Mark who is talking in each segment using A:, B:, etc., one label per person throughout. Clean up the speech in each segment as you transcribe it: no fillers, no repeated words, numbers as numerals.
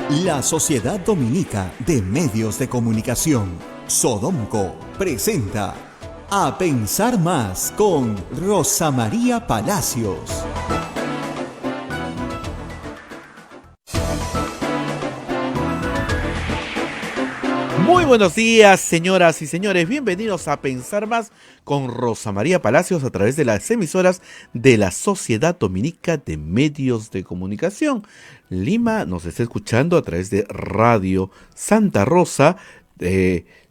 A: La Sociedad Dominica de Medios de Comunicación, Sodomco, presenta A Pensar Más con Rosa María Palacios.
B: Muy buenos días, señoras y señores. Bienvenidos a Pensar Más con Rosa María Palacios a través de las emisoras de la Sociedad Dominica de Medios de Comunicación. Lima nos está escuchando a través de Radio Santa Rosa.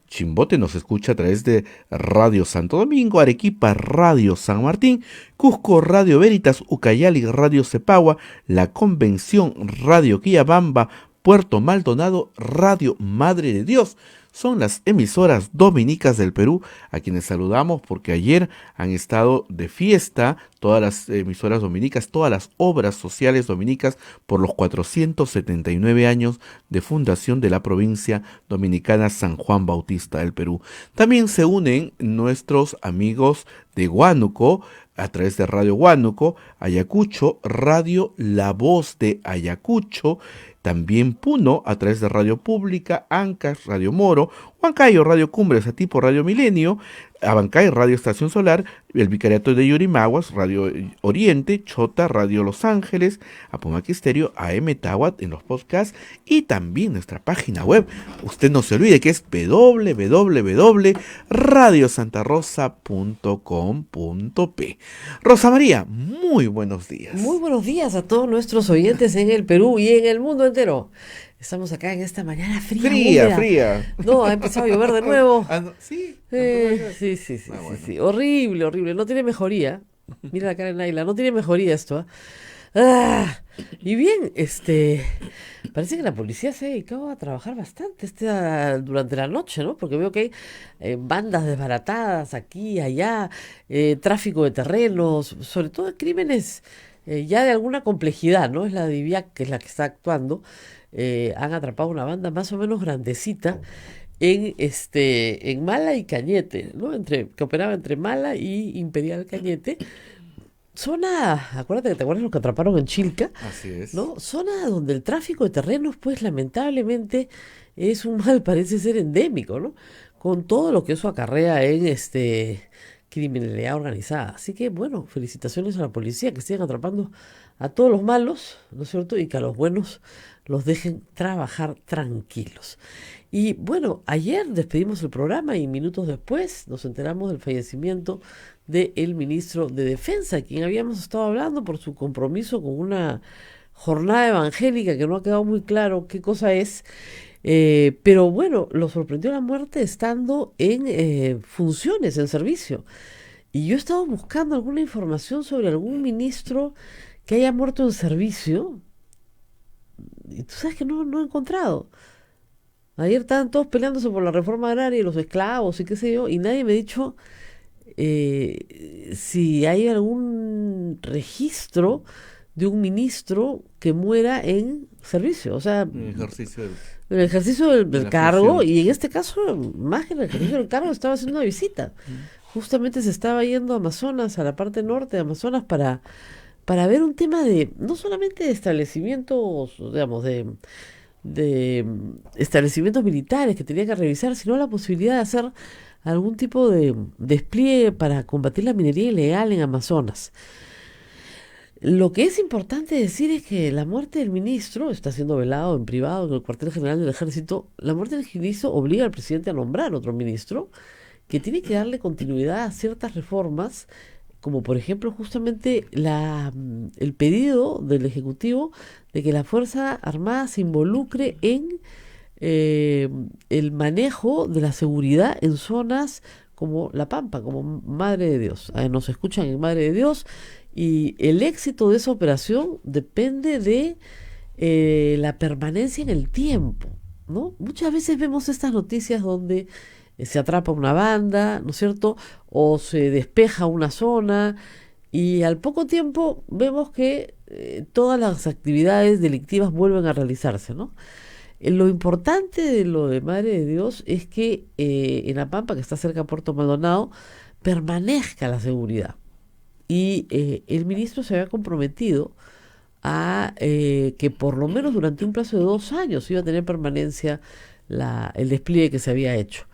B: Chimbote nos escucha a través de Radio Santo Domingo, Arequipa Radio San Martín, Cusco Radio Veritas, Ucayali Radio Cepagua, La Convención Radio Quillabamba, Puerto Maldonado Radio Madre de Dios. Son las emisoras dominicas del Perú a quienes saludamos porque ayer han estado de fiesta todas las emisoras dominicas, todas las obras sociales dominicas por los 479 años de fundación de la provincia dominicana San Juan Bautista del Perú. También se unen nuestros amigos de Huánuco a través de Radio Huánuco, Ayacucho, Radio La Voz de Ayacucho, también Puno a través de Radio Pública, Ancash, Radio Moro, Huancayo, Radio Cumbres, Atipo, Radio Milenio, Abancay, Radio Estación Solar, el Vicariato de Yurimaguas, Radio Oriente, Chota, Radio Los Ángeles, Apomaque Estéreo, AM Tahuat en los podcasts y también nuestra página web. Usted no se olvide que es www.radiosantarosa.com.p. Rosa María, muy buenos días.
C: Muy buenos días a todos nuestros oyentes en el Perú y en el mundo entero. Estamos acá en esta mañana fría. No, ha empezado a llover de nuevo.
B: Sí.
C: Sí. Horrible. No tiene mejoría. Mira la cara de Naila, no tiene mejoría esto. Y bien, parece que la policía se ha dedicado a trabajar bastante durante la noche, ¿no? Porque veo que hay bandas desbaratadas aquí, allá, tráfico de terrenos, sobre todo crímenes ya de alguna complejidad, ¿no? Es la DIVIAC que es la que está actuando. Han atrapado una banda más o menos grandecita en Mala y Cañete, ¿no? Que operaba entre Mala y Imperial Cañete. Acuérdate que te acuerdas los que atraparon en Chilca.
B: Así es.
C: ¿No? Zona donde el tráfico de terrenos, pues lamentablemente es un mal, parece ser endémico, ¿no? Con todo lo que eso acarrea en criminalidad organizada. Así que, bueno, felicitaciones a la policía que sigan atrapando a todos los malos, ¿no es cierto? Y que a los buenos los dejen trabajar tranquilos. Y bueno, ayer despedimos el programa y minutos después nos enteramos del fallecimiento del ministro de Defensa, quien habíamos estado hablando por su compromiso con una jornada evangélica que no ha quedado muy claro qué cosa es. Pero bueno, lo sorprendió la muerte estando en funciones, en servicio. Y yo he estado buscando alguna información sobre algún ministro que haya muerto en servicio. Y tú sabes que no he encontrado. Ayer estaban todos peleándose por la reforma agraria y los esclavos y qué sé yo, y nadie me ha dicho si hay algún registro de un ministro que muera en servicio. O sea,
B: En
C: el ejercicio del cargo,
B: función.
C: y en este caso, más que el ejercicio del cargo, estaba haciendo una visita. Justamente se estaba yendo a Amazonas, a la parte norte de Amazonas, para ver un tema de, no solamente de establecimientos, digamos, de establecimientos militares que tenía que revisar, sino la posibilidad de hacer algún tipo de despliegue para combatir la minería ilegal en Amazonas. Lo que es importante decir es que la muerte del ministro está siendo velado en privado en el cuartel general del ejército. La muerte del ministro obliga al presidente a nombrar otro ministro que tiene que darle continuidad a ciertas reformas, como por ejemplo justamente el pedido del Ejecutivo de que la Fuerza Armada se involucre en el manejo de la seguridad en zonas como La Pampa, como Madre de Dios. Nos escuchan en Madre de Dios y el éxito de esa operación depende de la permanencia en el tiempo, ¿no? Muchas veces vemos estas noticias donde se atrapa una banda, ¿no es cierto? O se despeja una zona y al poco tiempo vemos que todas las actividades delictivas vuelven a realizarse, ¿no? Lo importante de lo de Madre de Dios es que en La Pampa, que está cerca de Puerto Maldonado, permanezca la seguridad. Y el ministro se había comprometido a que por lo menos durante un plazo de 2 años iba a tener permanencia el despliegue que se había hecho.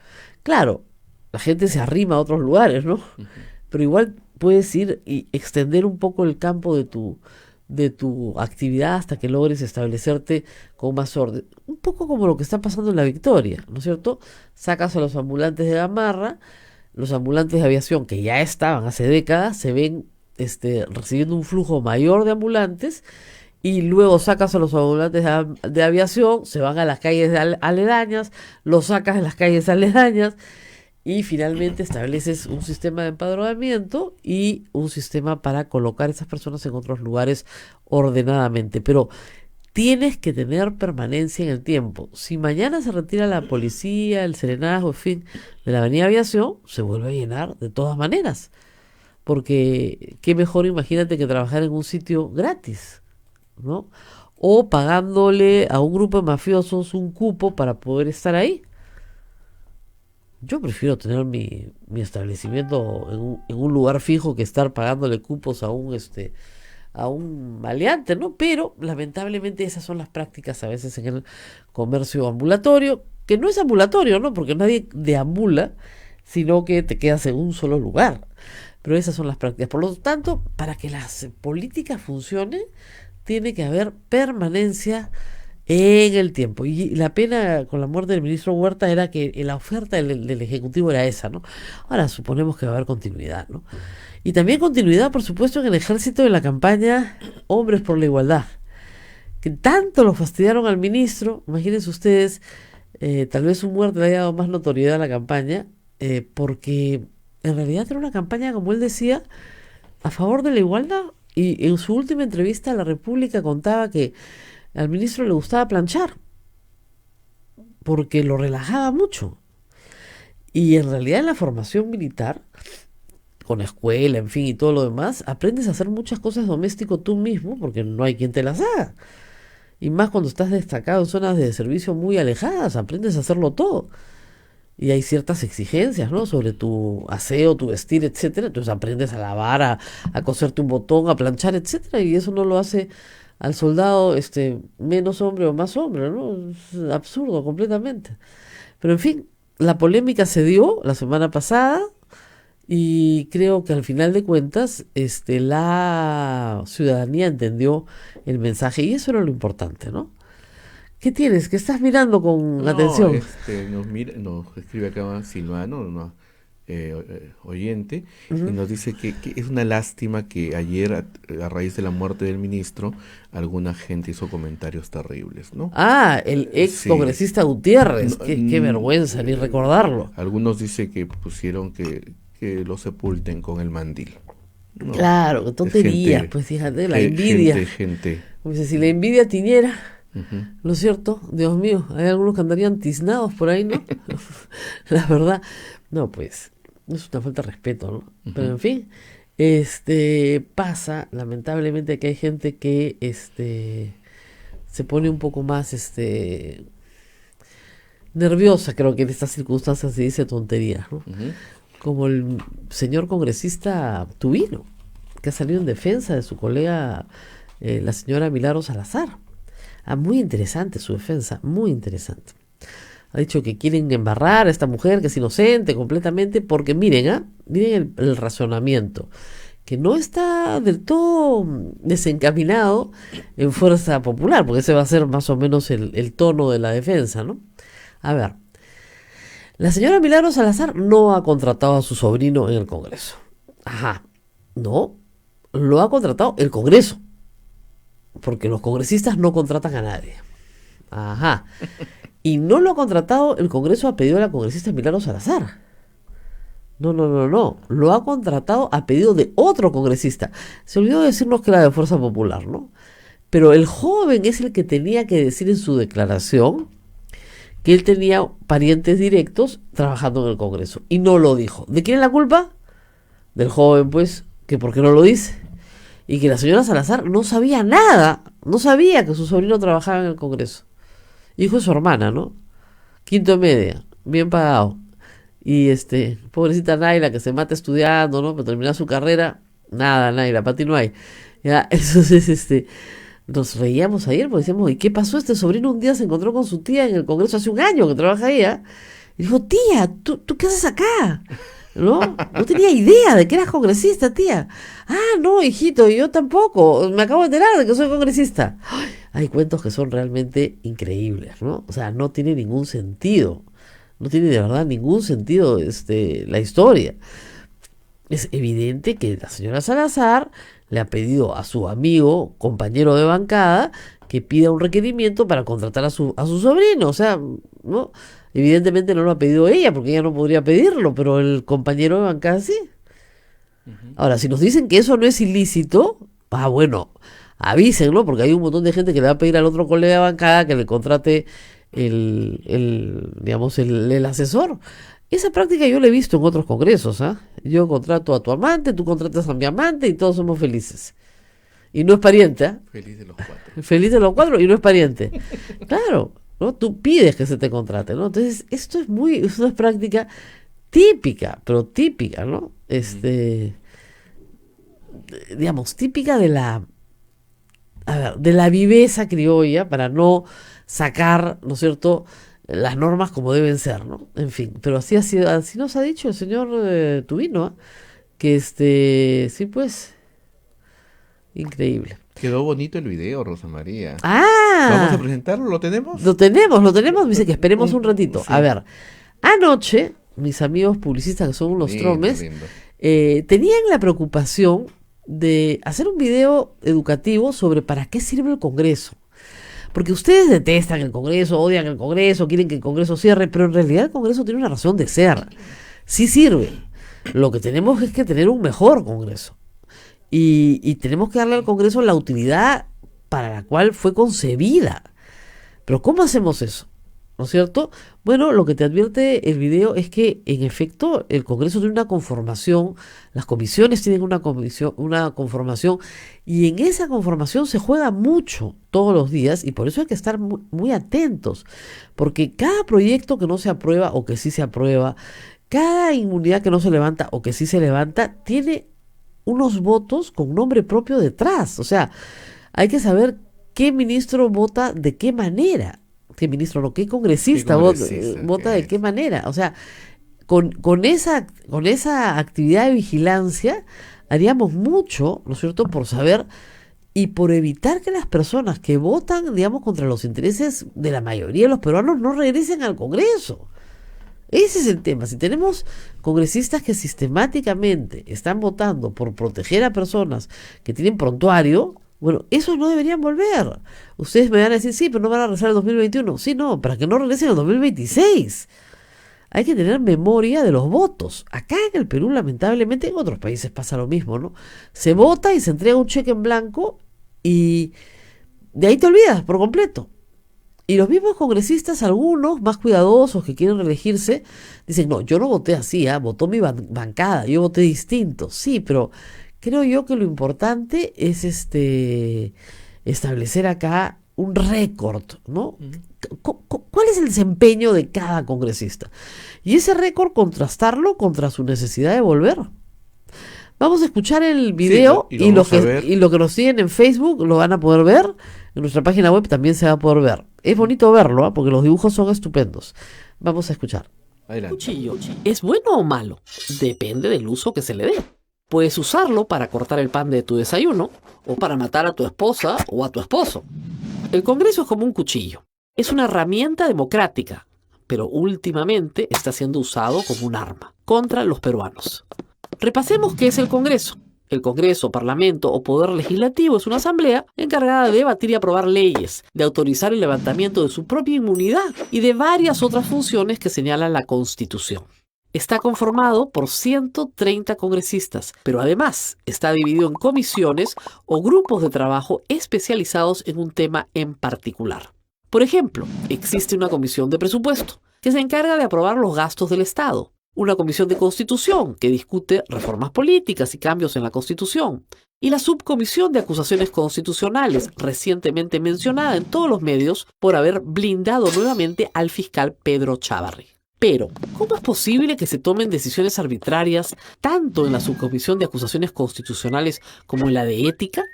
C: Claro, la gente se arrima a otros lugares, ¿no? Pero igual puedes ir y extender un poco el campo de tu actividad hasta que logres establecerte con más orden. Un poco como lo que está pasando en La Victoria, ¿no es cierto? Sacas a los ambulantes de Gamarra, los ambulantes de aviación que ya estaban hace décadas, se ven recibiendo un flujo mayor de ambulantes, y luego sacas a los ambulantes de aviación, se van a las calles aledañas, los sacas en las calles aledañas, y finalmente estableces un sistema de empadronamiento y un sistema para colocar a esas personas en otros lugares ordenadamente. Pero tienes que tener permanencia en el tiempo. Si mañana se retira la policía, el serenazgo, en fin, de la avenida Aviación, se vuelve a llenar de todas maneras. Porque qué mejor, imagínate, que trabajar en un sitio gratis, ¿no? O pagándole a un grupo de mafiosos un cupo para poder estar ahí. Yo prefiero tener mi establecimiento en un lugar fijo que estar pagándole cupos a un maleante, ¿no? Pero lamentablemente esas son las prácticas a veces en el comercio ambulatorio, que no es ambulatorio, ¿no? Porque nadie deambula, sino que te quedas en un solo lugar. Pero esas son las prácticas. Por lo tanto, para que las políticas funcionen, tiene que haber permanencia en el tiempo. Y la pena con la muerte del ministro Huerta era que la oferta del Ejecutivo era esa, ¿no? Ahora suponemos que va a haber continuidad, ¿no? Y también continuidad, por supuesto, en el ejército de la campaña Hombres por la Igualdad, que tanto lo fastidiaron al ministro. Imagínense ustedes, tal vez un Huerta le haya dado más notoriedad a la campaña, porque en realidad era una campaña, como él decía, a favor de la igualdad. Y en su última entrevista a La República contaba que al ministro le gustaba planchar, porque lo relajaba mucho. Y en realidad en la formación militar, con escuela, en fin, y todo lo demás, aprendes a hacer muchas cosas doméstico tú mismo, porque no hay quien te las haga. Y más cuando estás destacado en zonas de servicio muy alejadas, aprendes a hacerlo todo. Y hay ciertas exigencias, ¿no? Sobre tu aseo, tu vestir, etcétera. Entonces aprendes a lavar, a coserte un botón, a planchar, etcétera. Y eso no lo hace al soldado menos hombre o más hombre, ¿no? Es absurdo completamente. Pero en fin, la polémica se dio la semana pasada, y creo que al final de cuentas la ciudadanía entendió el mensaje, y eso era lo importante, ¿no? ¿Qué tienes? ¿Qué estás mirando con atención?
B: Nos escribe acá Silvano, oyente, y nos dice que es una lástima que ayer, a raíz de la muerte del ministro, alguna gente hizo comentarios terribles, ¿no?
C: Ah, el ex congresista Gutiérrez, qué vergüenza, ni recordarlo.
B: Algunos dicen que pusieron que lo sepulten con el mandil, ¿no?
C: Claro, qué tontería, pues fíjate, la envidia.
B: Gente.
C: Como dice, si la envidia tiniera, ¿no es cierto? Dios mío, hay algunos que andarían tiznados por ahí, ¿no? La verdad, no, pues, es una falta de respeto, ¿no? Pero en fin, pasa, lamentablemente, que hay gente que, se pone un poco más, nerviosa, creo que en estas circunstancias se dice tonterías, ¿no? Como el señor congresista Tubino, que ha salido en defensa de su colega, la señora Milagros Salazar. Muy interesante su defensa, muy interesante. Ha dicho que quieren embarrar a esta mujer, que es inocente completamente, porque miren el razonamiento, que no está del todo desencaminado en Fuerza Popular, porque ese va a ser más o menos el tono de la defensa, ¿no? A ver, la señora Milagros Salazar no ha contratado a su sobrino en el Congreso. Ajá, no, lo ha contratado el Congreso, porque los congresistas no contratan a nadie. Ajá. Y no lo ha contratado el Congreso a pedido de la congresista Milagros Salazar. No. Lo ha contratado a pedido de otro congresista. Se olvidó decirnos que era de Fuerza Popular, ¿no? Pero el joven es el que tenía que decir en su declaración que él tenía parientes directos trabajando en el Congreso. Y no lo dijo. ¿De quién es la culpa? Del joven, pues, que por qué no lo dice. Y que la señora Salazar no sabía nada. No sabía que su sobrino trabajaba en el Congreso. Hijo de su hermana, ¿no? Quinto de media, bien pagado. Y pobrecita Naila, que se mata estudiando, ¿no? Para terminar su carrera, nada, Naila, para ti no hay. Ya, entonces, nos reíamos ayer porque decíamos, ¿y qué pasó? Este sobrino un día se encontró con su tía en el Congreso hace un año que trabaja ella. Y dijo, tía, ¿tú qué haces acá? ¿No? No tenía idea de que eras congresista, tía. Ah, no, hijito, yo tampoco. Me acabo de enterar de que soy congresista. ¡Ay! Hay cuentos que son realmente increíbles, ¿no? O sea, no tiene ningún sentido. No tiene de verdad ningún sentido la historia. Es evidente que la señora Salazar le ha pedido a su amigo, compañero de bancada, que pida un requerimiento para contratar a su sobrino. O sea, ¿no? Evidentemente no lo ha pedido ella, porque ella no podría pedirlo, pero el compañero de bancada sí. Ahora, si nos dicen que eso no es ilícito, bueno, avísenlo, porque hay un montón de gente que le va a pedir al otro colega de bancada que le contrate digamos, el asesor. Esa práctica yo la he visto en otros congresos, ¿ah? Yo contrato a tu amante, tú contratas a mi amante y todos somos felices. Y no es pariente, ¿ah?
B: Feliz de los 4.
C: Feliz de los 4 y no es pariente. Claro, ¿no? Tú pides que se te contrate, ¿no? Entonces, esto es una práctica típica, pero típica, ¿no? Digamos, típica de la viveza criolla, para no sacar, ¿no es cierto?, las normas como deben ser, ¿no? En fin, pero así ha sido, así nos ha dicho el señor Tubino, ¿ah? Que sí, pues, increíble.
B: Quedó bonito el video, Rosa María.
C: ¡Ah!
B: ¿Vamos a presentarlo? ¿Lo tenemos?
C: Lo tenemos, dice que esperemos un ratito.
B: Sí.
C: A ver, anoche, mis amigos publicistas, que son unos
B: Lindo,
C: tromes,
B: lindo.
C: tenían la preocupación de hacer un video educativo sobre para qué sirve el Congreso. Porque ustedes detestan el Congreso, odian el Congreso, quieren que el Congreso cierre, pero en realidad el Congreso tiene una razón de ser. Sí sirve. Lo que tenemos es que tener un mejor Congreso. Y tenemos que darle al Congreso la utilidad para la cual fue concebida. Pero ¿cómo hacemos eso? ¿No es cierto? Bueno, lo que te advierte el video es que, en efecto, el Congreso tiene una conformación, las comisiones tienen una conformación, y en esa conformación se juega mucho todos los días, y por eso hay que estar muy, muy atentos, porque cada proyecto que no se aprueba o que sí se aprueba, cada inmunidad que no se levanta o que sí se levanta, tiene unos votos con nombre propio detrás. O sea, hay que saber qué ministro vota de qué manera. ¿Qué ministro no? ¿Qué congresista, vota de qué manera? O sea, con esa actividad de vigilancia haríamos mucho, ¿no es cierto?, por saber y por evitar que las personas que votan, digamos, contra los intereses de la mayoría de los peruanos no regresen al Congreso. Ese es el tema. Si tenemos congresistas que sistemáticamente están votando por proteger a personas que tienen prontuario, bueno, esos no deberían volver. Ustedes me van a decir, sí, pero no van a regresar en 2021. Sí, no, para que no regresen en 2026. Hay que tener memoria de los votos. Acá en el Perú, lamentablemente, en otros países pasa lo mismo, ¿no? Se vota y se entrega un cheque en blanco y de ahí te olvidas por completo. Y los mismos congresistas, algunos más cuidadosos que quieren reelegirse, dicen, no, yo no voté así, votó mi bancada, yo voté distinto. Sí, pero creo yo que lo importante es establecer acá un récord, ¿no? ¿Cuál es el desempeño de cada congresista? Y ese récord contrastarlo contra su necesidad de volver. Vamos a escuchar el video,
B: sí,
C: y lo que nos siguen en Facebook lo van a poder ver. En nuestra página web también se va a poder ver. Es bonito verlo, porque los dibujos son estupendos. Vamos a escuchar.
B: Adelante.
D: Cuchillo, ¿es bueno o malo? Depende del uso que se le dé. Puedes usarlo para cortar el pan de tu desayuno, o para matar a tu esposa o a tu esposo. El Congreso es como un cuchillo. Es una herramienta democrática, pero últimamente está siendo usado como un arma contra los peruanos. Repasemos qué es el Congreso. El Congreso, Parlamento o Poder Legislativo es una asamblea encargada de debatir y aprobar leyes, de autorizar el levantamiento de su propia inmunidad y de varias otras funciones que señala la Constitución. Está conformado por 130 congresistas, pero además está dividido en comisiones o grupos de trabajo especializados en un tema en particular. Por ejemplo, existe una comisión de presupuesto, que se encarga de aprobar los gastos del Estado. Una comisión de Constitución, que discute reformas políticas y cambios en la Constitución. Y la subcomisión de acusaciones constitucionales, recientemente mencionada en todos los medios por haber blindado nuevamente al fiscal Pedro Chávarri. Pero, ¿cómo es posible que se tomen decisiones arbitrarias tanto en la subcomisión de acusaciones constitucionales como en la de ética?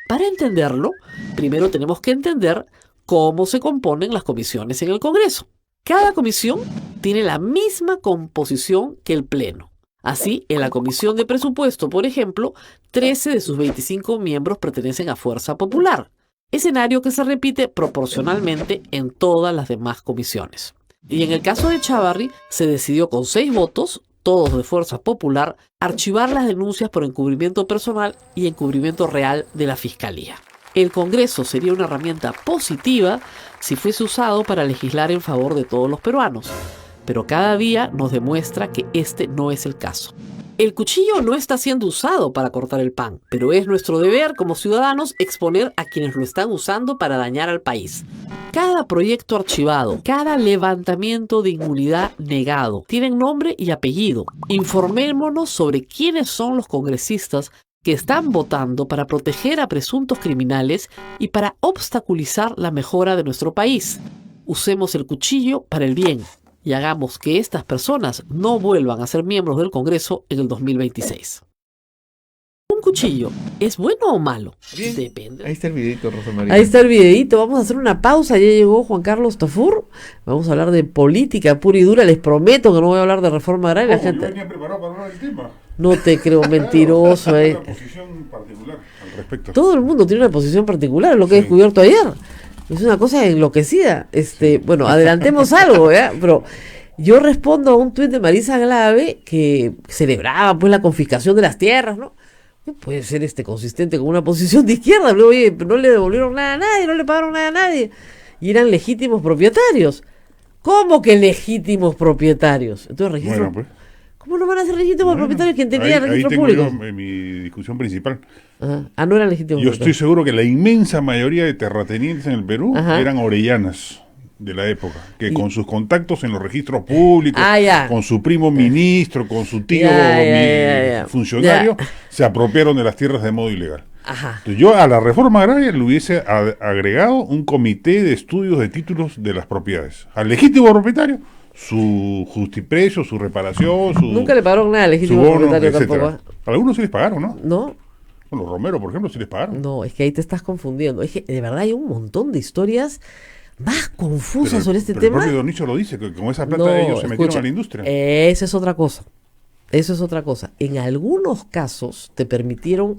D: Para entenderlo, primero tenemos que entender cómo se componen las comisiones en el Congreso. Cada comisión tiene la misma composición que el Pleno. Así, en la Comisión de Presupuesto, por ejemplo, 13 de sus 25 miembros pertenecen a Fuerza Popular, escenario que se repite proporcionalmente en todas las demás comisiones. Y en el caso de Chávarri, se decidió con 6 votos, todos de Fuerza Popular, archivar las denuncias por encubrimiento personal y encubrimiento real de la Fiscalía. El Congreso sería una herramienta positiva si fuese usado para legislar en favor de todos los peruanos, pero cada día nos demuestra que este no es el caso. El cuchillo no está siendo usado para cortar el pan, pero es nuestro deber como ciudadanos exponer a quienes lo están usando para dañar al país. Cada proyecto archivado, cada levantamiento de inmunidad negado, tienen nombre y apellido. Informémonos sobre quiénes son los congresistas que están votando para proteger a presuntos criminales y para obstaculizar la mejora de nuestro país. Usemos el cuchillo para el bien y hagamos que estas personas no vuelvan a ser miembros del Congreso en el 2026. ¿Un cuchillo es bueno o malo?
B: Bien.
D: Depende.
B: Ahí está el videito, Rosa María.
C: Ahí está el videíto, vamos a hacer una pausa, ya llegó Juan Carlos Tafur, vamos a hablar de política pura y dura, les prometo que no voy a hablar de reforma agraria,
E: Yo
C: gente.
E: venía preparado para hablar del tema.
C: No te creo, mentiroso.
E: Tengo una posición particular al respecto.
C: Todo el mundo tiene una posición particular, es lo que he
E: Sí.
C: descubierto ayer. Es una cosa enloquecida. Bueno, adelantemos algo, ¿ya? Pero yo respondo a un tuit de Marisa Glave que celebraba pues la confiscación de las tierras, ¿no? No puede ser consistente con una posición de izquierda. Luego, oye, pero no le devolvieron nada a nadie, no le pagaron nada a nadie. Y eran legítimos propietarios. ¿Cómo que legítimos propietarios? Entonces, registro.
E: Bueno, pues.
C: ¿Cómo no van a ser legítimos
E: Bueno,
C: propietarios quien tenía
E: ahí
C: registro
E: tengo
C: público?
E: yo mi discusión principal.
C: Ajá. Ah, no eran legítimos
E: Yo estoy
C: propietarios.
E: seguro que la inmensa mayoría de terratenientes en el Perú
C: Ajá.
E: eran orellanas de la época, que
C: Y-
E: con sus contactos en los registros públicos,
C: Ah, ya.
E: con su primo ministro, con su tío
C: Ya.
E: funcionario,
C: Ya.
E: se apropiaron de las tierras de modo ilegal.
C: Ajá.
E: Entonces, yo a la reforma agraria le hubiese agregado un comité de estudios de títulos de las propiedades. Al legítimo propietario, su justiprecio, su reparación, su,
C: Nunca le pagaron nada al
E: su
C: legítimo
E: bono,
C: propietario
E: etcétera.
C: tampoco. ¿Ah?
E: A algunos sí les pagaron, ¿no?
C: No,
E: Bueno, los Romero, por ejemplo, sí les pagaron.
C: no, es que ahí te estás confundiendo. Es que de verdad hay un montón de historias más confusas sobre este
E: pero el
C: tema.
E: propio Donicho lo dice, que con esa plata
C: No,
E: ellos se metieron
C: escucha,
E: a la industria.
C: Esa es otra cosa. Eso es otra cosa. En algunos casos te permitieron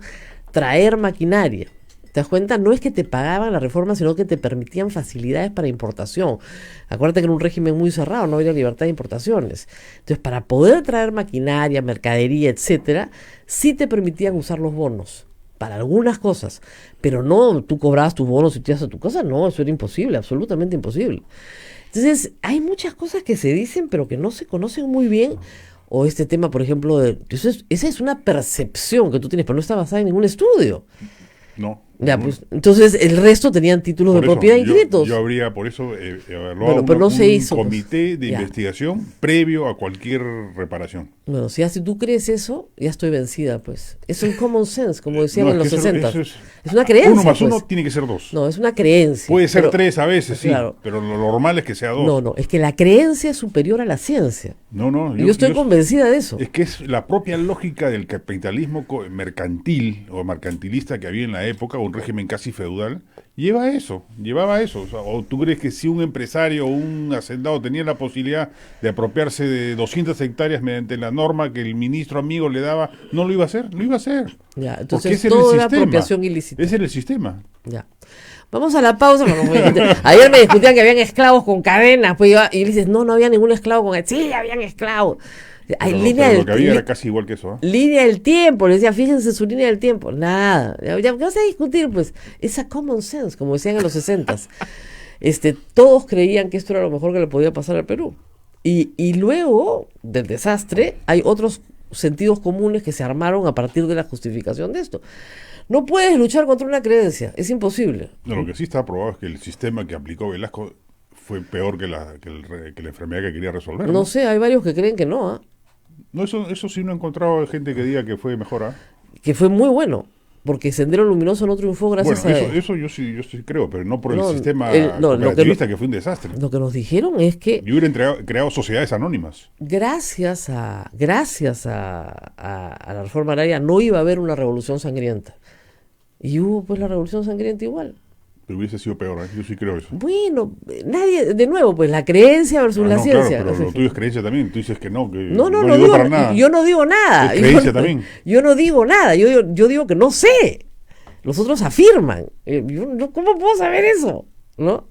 C: traer maquinaria. ¿Te das cuenta? No es que te pagaban la reforma, sino que te permitían facilidades para importación. Acuérdate que en un régimen muy cerrado no había libertad de importaciones. Entonces, para poder traer maquinaria, mercadería, etcétera, sí te permitían usar los bonos para algunas cosas. Pero no, tú cobrabas tus bonos y te ibas a tu casa. No, eso era imposible, absolutamente imposible. Entonces, hay muchas cosas que se dicen, pero que no se conocen muy bien. O este tema, por ejemplo, esa es una percepción que tú tienes, pero no está basada en ningún estudio.
E: No.
C: Ya, pues, entonces el resto tenían títulos
E: Por
C: de
E: eso,
C: propiedad
E: yo-
C: inscritos.
E: Yo habría, por eso, evaluado
C: Bueno, pero no se
E: un
C: hizo, pues.
E: comité de
C: Ya.
E: investigación previo a cualquier reparación.
C: Bueno, si tú crees eso, ya estoy vencida, pues. Es un common sense, como decían
E: No,
C: en
E: es
C: los
E: que eso-
C: 60.
E: eso
C: Es una creencia,
E: Uno más
C: pues.
E: uno tiene que ser dos.
C: No, es una creencia.
E: Puede ser
C: pero-
E: 3 a veces, sí,
C: claro.
E: pero lo normal es que sea 2.
C: No, es que la creencia es superior a la ciencia.
E: No,
C: Yo estoy convencida de eso.
E: Es que es la propia lógica del capitalismo mercantil o mercantilista que había en la época, un régimen casi feudal, llevaba eso. O sea, o tú crees que si un empresario o un hacendado tenía la posibilidad de apropiarse de 200 hectáreas mediante la norma que el ministro amigo le daba, no lo iba a hacer, lo iba a hacer.
C: Ya,
E: Porque
C: entonces
E: ese era el
C: todo era
E: sistema.
C: apropiación ilícita.
E: Ese era el sistema.
C: Ya. Vamos a la pausa. Ayer me discutían que habían esclavos con cadenas. Pues y dices, no había ningún esclavo con... Sí, habían esclavos. Hay
E: Pero
C: línea
E: lo
C: del
E: que había era casi igual que eso. ¿eh?
C: línea del tiempo, le decía, fíjense su línea del tiempo. Nada, ya vas a discutir, pues, esa common sense, como decían en los 60s. Todos creían que esto era lo mejor que le podía pasar al Perú. Y luego del desastre hay otros sentidos comunes que se armaron a partir de la justificación de esto. No puedes luchar contra una creencia, es imposible.
E: No, lo que sí está probado es que el sistema que aplicó Velasco fue peor que la enfermedad que quería resolver.
C: No sé, hay varios que creen que no, ¿ah?
E: No, eso sí no he encontrado gente que diga que fue mejor. ¿Ah?
C: Que fue muy bueno, porque Sendero Luminoso no triunfó gracias
E: Bueno,
C: a...
E: eso yo sí creo, pero no por
C: No,
E: el sistema
C: lo
E: cooperativista que fue un desastre.
C: Lo que nos dijeron es que
E: Yo hubiera creado sociedades anónimas.
C: gracias a la reforma agraria no iba a haber una revolución sangrienta. Y hubo pues la revolución sangrienta igual.
E: Pero hubiese sido peor, ¿eh? Yo sí creo eso.
C: Bueno, nadie, de nuevo, pues la creencia versus
E: Ah,
C: la
E: no,
C: ciencia.
E: claro, pero lo tuyo es creencia también. Tú dices que no, que
C: No, no,
E: no
C: no
E: ayudó
C: digo,
E: para nada.
C: yo no digo nada.
E: Es creencia
C: Yo no-
E: también.
C: Yo no digo nada, yo digo que no sé. Los otros afirman. ¿Cómo puedo saber eso? ¿No?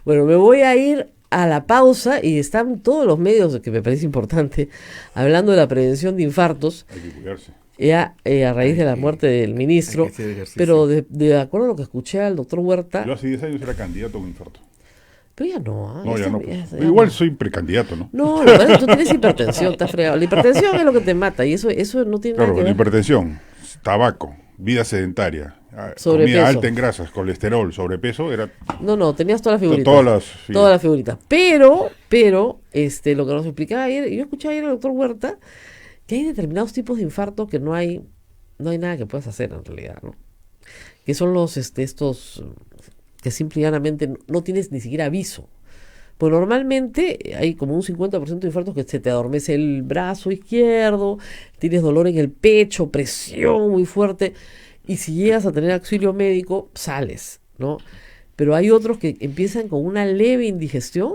C: Bueno, me voy a ir a la pausa y están todos los medios, que me parece importante, hablando de la prevención de infartos,
E: Hay que cuidarse.
C: ya a raíz de la muerte del ministro.
B: hay que hacer ejercicio.
C: Pero de acuerdo a lo que escuché al doctor Huerta,
E: Yo hace 10 años era candidato a un infarto.
C: pero ya no. ¿Ah?
E: No, ya
C: Está-
E: no. Pues.
C: ya
E: Igual
C: no.
E: soy precandidato, ¿no?
C: No, lo que pasa es que tú tienes hipertensión, estás fregado. La hipertensión es lo que te mata y eso no tiene
E: Claro,
C: nada que
E: la
C: ver.
E: hipertensión, tabaco, vida sedentaria,
C: Sobrepeso.
E: comida alta en grasas, colesterol, sobrepeso, era
C: No, tenías todas las figuritas.
E: todas las... sí.
C: Todas las figuritas. Pero, lo que nos explicaba ayer, yo escuché ayer al doctor Huerta, que hay determinados tipos de infarto que no hay nada que puedas hacer en realidad, ¿no? Que son estos que simple y llanamente no tienes ni siquiera aviso. Pues normalmente hay como un 50% de infartos que se te adormece el brazo izquierdo, tienes dolor en el pecho, presión muy fuerte, y si llegas a tener auxilio médico, sales, ¿no? Pero hay otros que empiezan con una leve indigestión,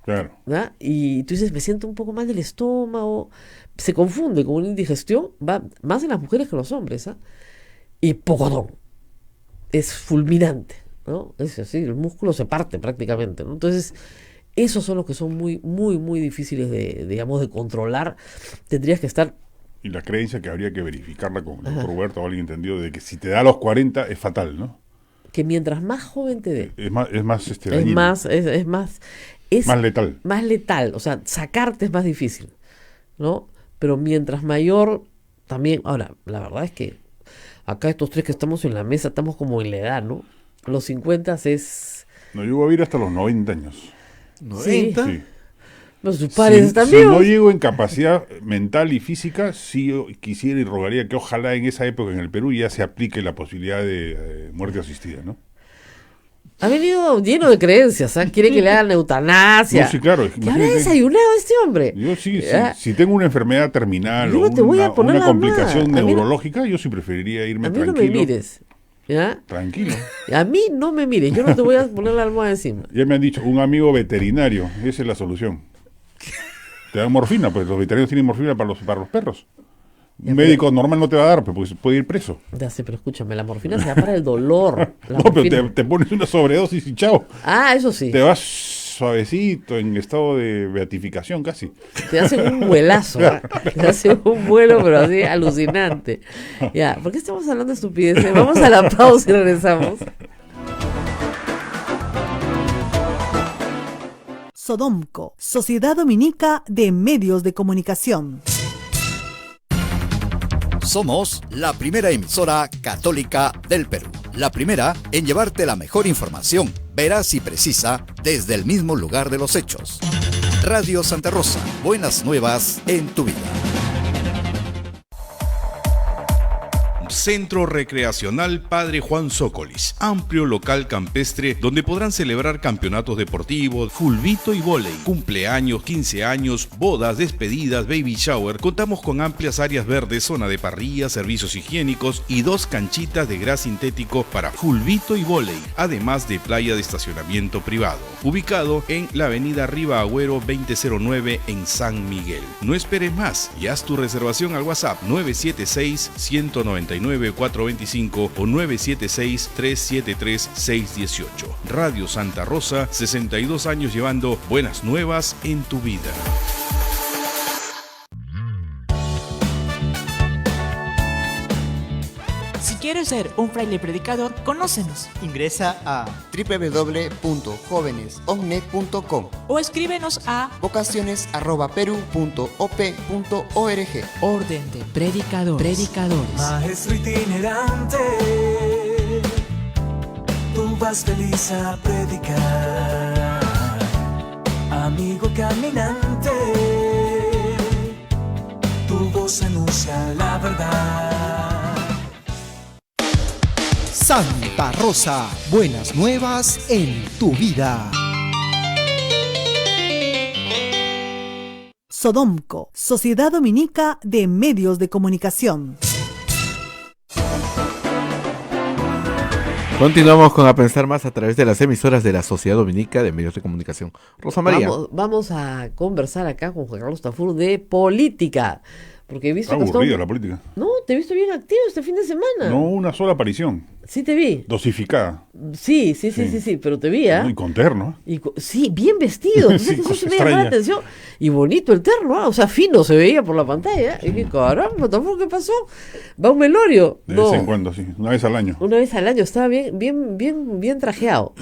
E: Claro.
C: ¿verdad? Y tú dices, me siento un poco mal del estómago, se confunde con una indigestión, va más en las mujeres que en los hombres, ¿ah? Y pocotón, es fulminante, ¿no? Es así, el músculo se parte prácticamente, ¿no? Entonces, esos son los que son muy, muy, muy difíciles de controlar. Tendrías que estar,
E: Y la creencia que habría que verificarla con el doctor Roberto o alguien entendido de que si te da a los 40 es fatal, ¿no?
C: que mientras más joven te dé,
E: Es más
C: es
E: dañino,
C: más, es más, es
E: más letal.
C: más letal, o sea, sacarte es más difícil, ¿no? Pero mientras mayor, también, ahora, la verdad es que acá estos tres que estamos en la mesa estamos como en la edad, ¿no? Los 50 es...
E: No, yo voy a vivir hasta los 90 años.
B: 90.
E: Sí.
C: Pues tus padres
E: Si
C: están
E: no
C: vivos.
E: llego en capacidad mental y física, sí yo quisiera y rogaría que ojalá en esa época en el Perú ya se aplique la posibilidad de muerte asistida, ¿no?
C: Ha venido lleno de creencias, ¿ah? Quiere que le hagan eutanasia.
E: No, sí, claro.
C: ¿Qué habrá
E: Imagínate.
C: desayunado este hombre?
E: Yo sí,
C: Ah,
E: si tengo una enfermedad terminal
C: Yo
E: o
C: no te voy a poner
E: una
C: la
E: complicación
C: almohada. A mí no-
E: neurológica, yo sí preferiría irme
C: A mí no me
E: tranquilo.
C: mires, ¿ya?
E: Tranquilo.
C: A mí no me mires, yo no te voy a poner la almohada encima.
E: Ya me han dicho, un amigo veterinario, esa es la solución. Te dan morfina, pues los veterinarios tienen morfina para los perros. Un médico normal no te va a dar, pues porque puede ir preso.
C: Ya sé, pero escúchame, la morfina se da para el dolor. La
E: No, pero
C: morfina-
E: te pones una sobredosis y chao.
C: Ah, eso sí.
E: Te vas suavecito, en estado de beatificación casi.
C: Te hacen un vuelazo, ¿ah? Te hacen un vuelo, pero así alucinante. Ya, ¿por qué estamos hablando de estupideces? Vamos a la pausa y regresamos.
F: Sodomco, Sociedad Dominica de Medios de Comunicación.
G: Somos la primera emisora católica del Perú. La primera en llevarte la mejor información, veraz y precisa, desde el mismo lugar de los hechos. Radio Santa Rosa, buenas nuevas en tu vida.
H: Centro Recreacional Padre Juan Zócolis, amplio local campestre donde podrán celebrar campeonatos deportivos, fulbito y vóley, cumpleaños, 15 años, bodas, despedidas, baby shower. Contamos con amplias áreas verdes, zona de parrilla, servicios higiénicos y 2 canchitas de gras sintético para fulbito y vóley, además de playa de estacionamiento privado. Ubicado en la avenida Riva Agüero 2009 en San Miguel. No esperes más y haz tu reservación al WhatsApp 976-199-425 o 976-373-618. Radio Santa Rosa, 62 años llevando buenas nuevas en tu vida.
I: Si quieres ser un fraile predicador, conócenos
J: Ingresa a www.jovenesovne.com
I: o escríbenos a
J: vocaciones@peru.op.org.
I: Orden de Predicadores.
K: Maestro itinerante, tú vas feliz a predicar. Amigo caminante, tu voz anuncia la verdad.
L: Santa Rosa, buenas nuevas en tu vida.
F: Sodomco, Sociedad Dominica de Medios de Comunicación.
B: Continuamos con A Pensar Más a través de las emisoras de la Sociedad Dominica de Medios de Comunicación. Rosa María.
C: Vamos a conversar acá con Juan Carlos Tafur de política. Porque he visto
E: Está
C: que
E: aburrida la política.
C: No, te he visto bien activo este fin de semana.
E: No una sola aparición.
C: Sí te vi.
E: Dosificada.
C: Sí, pero te vi, ¿ah?
E: Y con terno.
C: Sí, bien vestido.
E: Sí,
C: Eso
E: cosa
C: me llamó la
E: extraña.
C: atención. Y bonito el terno, ¿ah? O sea, fino se veía por la pantalla. Y dije, caramba, Tafur, ¿qué pasó? ¿Va a un velorio?
E: De
C: No.
E: vez en cuando, sí. Una vez al año.
C: Una vez al año, estaba bien trajeado.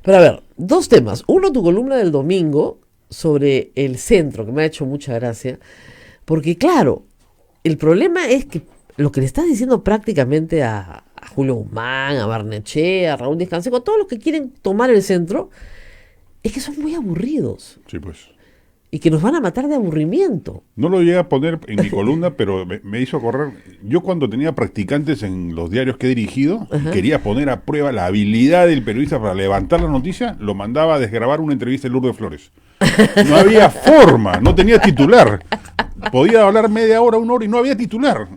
C: Pero a ver, dos temas. Uno, tu columna del domingo sobre el centro, que me ha hecho mucha gracia. Porque claro, el problema es que lo que le estás diciendo prácticamente a Julio Guzmán, a Barnechea, a Raúl Díaz Canseco, a todos los que quieren tomar el centro, es que son muy aburridos.
E: Sí, pues.
C: Y que nos van a matar de aburrimiento.
E: No lo llegué a poner en mi columna, pero me hizo correr. Yo cuando tenía practicantes en los diarios que he dirigido, y quería poner a prueba la habilidad del periodista para levantar la noticia, lo mandaba a desgrabar una entrevista de Lourdes Flores. No había forma, no tenía titular. Podía hablar media hora, una hora y no había titular.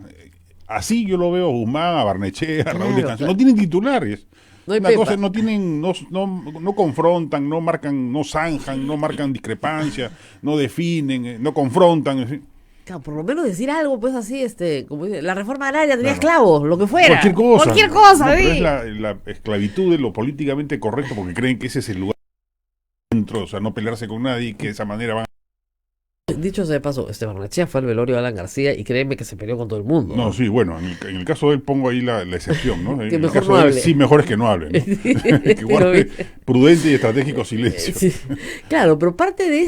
E: Así yo lo veo a Guzmán, a Barnechea, a Raúl Díaz Canseco. No tienen titulares.
C: No hay
E: Una
C: pepa.
E: cosa, no tienen, no confrontan, no marcan, no zanjan, no marcan discrepancia, no definen, no confrontan. ¿Sí?
C: Claro, por lo menos decir algo, pues así, como dice, la reforma agraria tenía
E: Claro.
C: esclavos, lo que fuera.
E: Cualquier cosa.
C: Cualquier cosa,
E: No, pero
C: ¿sí?
E: es la esclavitud de lo políticamente correcto porque creen que ese es el lugar dentro, o sea, no pelearse con nadie y que de esa manera van.
C: Dicho sea de paso, Barnechea fue al velorio de Alan García y créeme que se peleó con todo el mundo.
E: No, sí, bueno, en el caso de él pongo ahí la excepción, ¿no?
C: Que
E: En el
C: mejor
E: caso
C: no
E: de él,
C: hable.
E: sí, mejor es que no hable, ¿no? Que guarde prudente y estratégico silencio.
C: Sí. Claro, pero parte de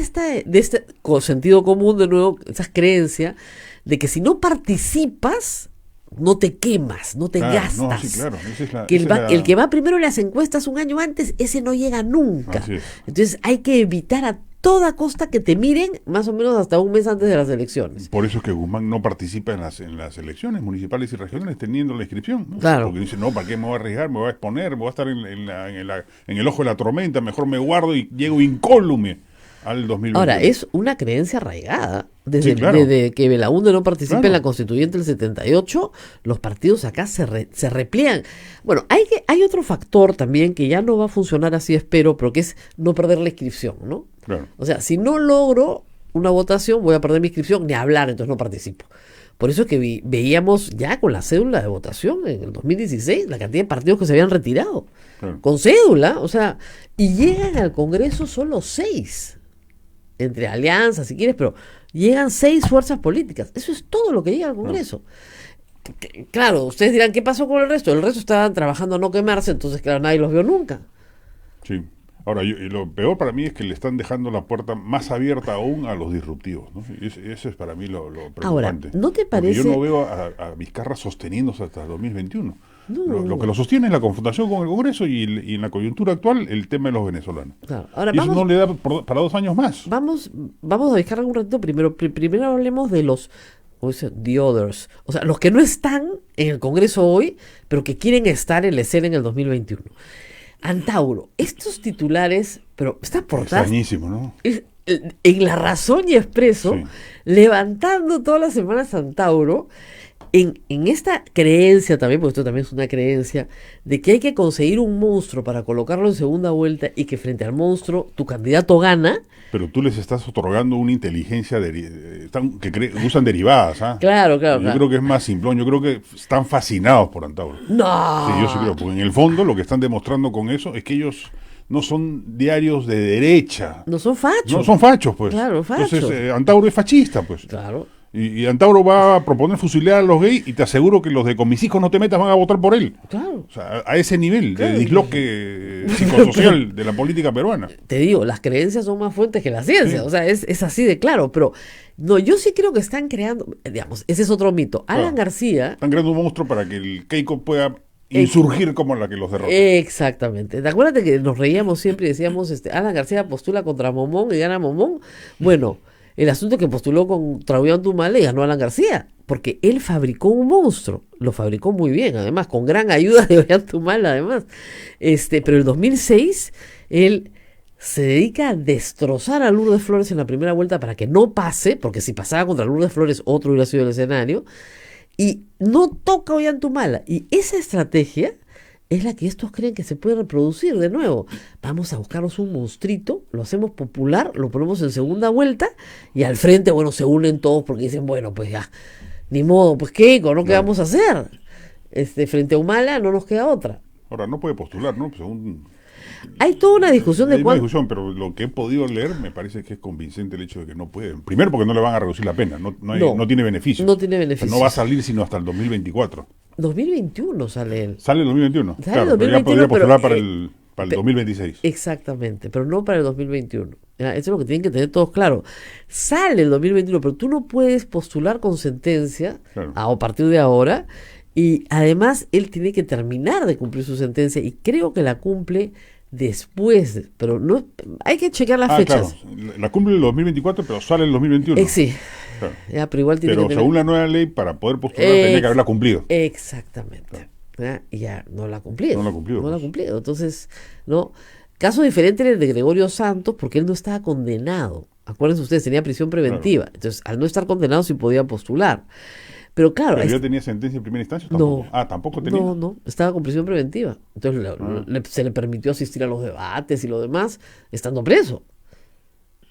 C: este sentido común, de nuevo, esa creencia de que si no participas, no te quemas, no te gastas.
E: No, sí, claro. Esa es la,
C: Que
E: esa es la-
C: el que va primero en las encuestas un año antes, ese no llega nunca.
E: Así es.
C: Entonces hay que evitar a toda costa que te miren más o menos hasta un mes antes de las elecciones.
E: Por eso es que Guzmán no participa en las elecciones municipales y regionales teniendo la inscripción, ¿no?
C: Claro.
E: Porque dice, no, ¿para qué me voy a arriesgar? Me voy a exponer, voy a estar en el ojo de la tormenta, mejor me guardo y llego incólume al 2021.
C: Ahora, es una creencia arraigada. Desde,
E: Sí, claro.
C: desde que Belaúnde no participa
E: Claro.
C: en la constituyente del 78, los partidos acá se repliegan. Bueno, hay otro factor también que ya no va a funcionar así, espero, pero que es no perder la inscripción, ¿no?
E: Claro.
C: O sea, si no logro una votación, voy a perder mi inscripción, ni hablar, entonces no participo. Por eso es que veíamos ya con la cédula de votación en el 2016 la cantidad de partidos que se habían retirado.
E: Claro.
C: Con cédula, o sea, y llegan al Congreso solo 6. Entre alianzas, si quieres, pero llegan 6 fuerzas políticas. Eso es todo lo que llega al Congreso. Claro, ustedes dirán, ¿qué pasó con el resto? El resto estaban trabajando a no quemarse, entonces, claro, nadie los vio nunca.
E: Sí. Ahora, y lo peor para mí es que le están dejando la puerta más abierta aún a los disruptivos, ¿no? Y eso es para mí lo preocupante.
C: Ahora, ¿no te
E: Porque
C: parece?
E: yo no veo a Vizcarra sosteniéndose hasta el 2021.
C: No.
E: Lo que lo sostiene es la confrontación con el Congreso y en la coyuntura actual el tema de los venezolanos.
C: Claro. Ahora,
E: Y eso
C: vamos,
E: no le da para 2 años más.
C: vamos a dejar un ratito. Primero hablemos de los, ¿cómo dice? The others. O sea, los que no están en el Congreso hoy, pero que quieren estar en la escena en el 2021. Antauro, estos titulares, pero estas portadas,
E: Extrañísimo, ¿no?
C: en La Razón y Expreso,
E: Sí.
C: levantando todas las semanas Antauro, en esta creencia también, porque esto también es una creencia, de que hay que conseguir un monstruo para colocarlo en segunda vuelta y que frente al monstruo tu candidato gana.
E: Pero tú les estás otorgando una inteligencia que usan derivadas, ¿ah?
C: Claro.
E: Yo creo que es más simplón, yo creo que están fascinados por Antauro.
C: No.
E: Sí, yo sí creo, porque en el fondo lo que están demostrando con eso es que ellos no son diarios de derecha.
C: No son fachos.
E: No son fachos, pues.
C: Claro, fachos.
E: Entonces, Antauro es fascista, pues.
C: Claro.
E: Y Antauro va a proponer fusilar a los gays y te aseguro que los de Comisijos no te metas van a votar por él.
C: Claro.
E: O sea, a ese nivel
C: Claro.
E: de disloque psicosocial de la política peruana.
C: Te digo, las creencias son más fuertes que la ciencia.
E: Sí.
C: O sea, es así de claro. Pero no, yo sí creo que están creando, digamos, ese es otro mito. Alan
E: Claro.
C: García.
E: Están creando un monstruo para que el Keiko pueda insurgir como la que los derrota.
C: Exactamente. ¿Te acuerdas que nos reíamos siempre y decíamos, Alan García postula contra Momón y gana Momón? Bueno, el asunto es que postuló contra Ollantumala y ganó Alan García, porque él fabricó un monstruo, lo fabricó muy bien, además, con gran ayuda de Ollantumala, además. Pero el 2006, él se dedica a destrozar a Lourdes Flores en la primera vuelta para que no pase, porque si pasaba contra Lourdes Flores, otro hubiera sido el escenario, y no toca Ollantumala. Y esa estrategia es la que estos creen que se puede reproducir de nuevo. Vamos a buscarnos un monstruito, lo hacemos popular, lo ponemos en segunda vuelta y al frente, bueno, se unen todos porque dicen, bueno, pues ya, ni modo, pues Keiko, ¿no? ¿Qué vamos a hacer? Frente a Humala no nos queda otra.
E: Ahora, no puede postular, ¿no? Según...
C: Hay toda una discusión de
E: Hay una
C: cuánto...
E: discusión, pero lo que he podido leer me parece que es convincente el hecho de que no puede. Primero porque no le van a reducir la pena, no tiene beneficio.
C: No tiene beneficio.
E: O sea, no va a salir sino hasta el 2024.
C: 2021 sale él.
E: Sale el 2021.
C: Sale
E: Claro,
C: el
E: pero ya
C: 2021,
E: podría postular
C: pero,
E: para el 2026.
C: Exactamente, pero no para el 2021. Eso es lo que tienen que tener todos claro. Sale el 2021, pero tú no puedes postular con sentencia a partir de ahora. Y además él tiene que terminar de cumplir su sentencia y creo que la cumple después, pero no hay que chequear las fechas.
E: Claro, la cumple el 2024, pero sale el 2021.
C: Sí,
E: claro.
C: Ya, pero igual tiene
E: pero
C: que
E: según la nueva ley, para poder postular tenía que haberla cumplido.
C: Exactamente.
E: Claro.
C: Y ya no la ha cumplido.
E: No la ha cumplido.
C: No la ha cumplido. Entonces, no. Caso diferente era el de Gregorio Santos, porque él no estaba condenado. Acuérdense ustedes, tenía prisión preventiva. Claro. Entonces, al no estar condenado, sí podía postular. Pero claro.
E: ¿Pero ya tenía sentencia en primera instancia? ¿Tampoco?
C: No.
E: ¿Tampoco tenía?
C: No, estaba con prisión preventiva. Entonces se le permitió asistir a los debates y lo demás, estando preso.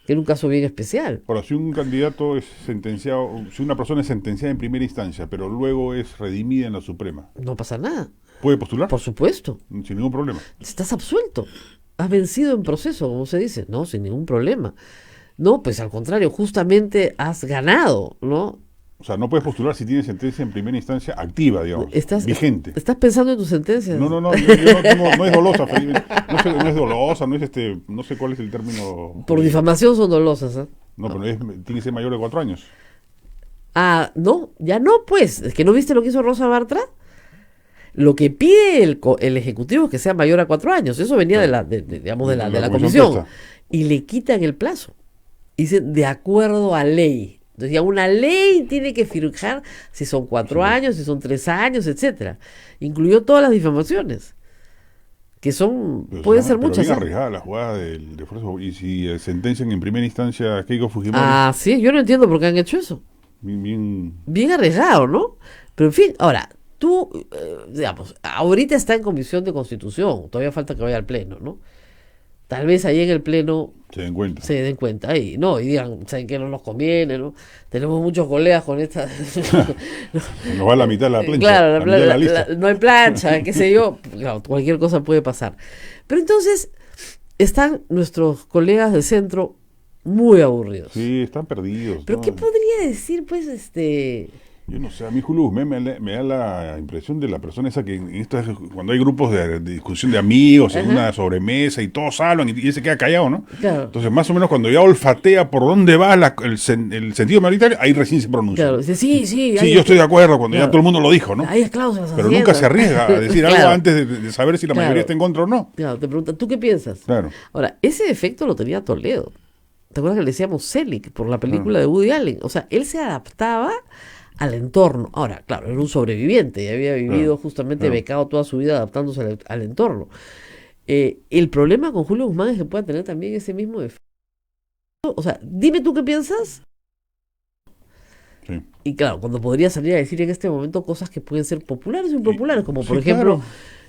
C: Que era un caso bien especial.
E: Ahora, si un candidato es sentenciado, si una persona es sentenciada en primera instancia, pero luego es redimida en la Suprema,
C: no pasa nada.
E: ¿Puede postular?
C: Por supuesto.
E: Sin ningún problema.
C: Estás absuelto. Has vencido en proceso, como se dice. No, sin ningún problema. No, pues al contrario, justamente has ganado, ¿no?
E: O sea, no puedes postular si tienes sentencia en primera instancia activa, digamos, vigente.
C: ¿Estás pensando en tu sentencia?
E: No, no es dolosa, Felipe. No es dolosa, no sé cuál es el término.
C: Por difamación son dolosas, ¿eh?
E: No, pero tiene que ser mayor de 4 años.
C: No, ya no, pues. Es que ¿no viste lo que hizo Rosa Bartra? Lo que pide el Ejecutivo es que sea mayor a 4 años. Eso venía de la comisión. Y le quitan el plazo. Dicen, de acuerdo a ley. Entonces ya una ley tiene que fijar si son 4 años, si son 3 años, etcétera. Incluyó todas las difamaciones, que pueden ser muchas.
E: Bien arriesgada la jugada del esfuerzo. Y si sentencian en primera instancia a Keiko Fujimori.
C: Sí, yo no entiendo por qué han hecho eso. Bien arriesgado, ¿no? Pero en fin, ahora, tú, digamos, ahorita está en Comisión de Constitución, todavía falta que vaya al Pleno, ¿no? Tal vez ahí en el Pleno se den cuenta y digan, ¿saben qué? No nos conviene, ¿no? Tenemos muchos colegas con esta...
E: Nos va a la mitad de la plancha.
C: Claro, no hay plancha, qué sé yo. Claro, cualquier cosa puede pasar. Pero entonces están nuestros colegas del centro muy aburridos.
E: Sí, están perdidos.
C: ¿Pero qué podría decir, pues,
E: Yo no sé, a mí Julio Guzmán me da la impresión de la persona esa que cuando hay grupos de discusión de amigos, en una sobremesa y todos hablan y él se queda callado, ¿no?
C: Claro.
E: Entonces más o menos cuando ya olfatea por dónde va el sentido mayoritario, ahí recién se pronuncia.
C: Claro, dice, sí,
E: yo estoy de acuerdo cuando ya todo el mundo lo dijo, ¿no?
C: Hay cláusulas.
E: Pero nunca se arriesga a decir algo antes de saber si la mayoría está en contra o no.
C: Claro, te preguntan, ¿tú qué piensas?
E: Claro.
C: Ahora, ese efecto lo tenía Toledo. ¿Te acuerdas que le decíamos Selig por la película de Woody Allen? O sea, él se adaptaba al entorno. Ahora, claro, era un sobreviviente y había vivido justamente becado toda su vida adaptándose al entorno. El problema con Julio Guzmán es que pueda tener también ese mismo efecto. O sea, dime tú qué piensas.
E: Sí.
C: Y claro, cuando podría salir a decir en este momento cosas que pueden ser populares o impopulares, como por ejemplo,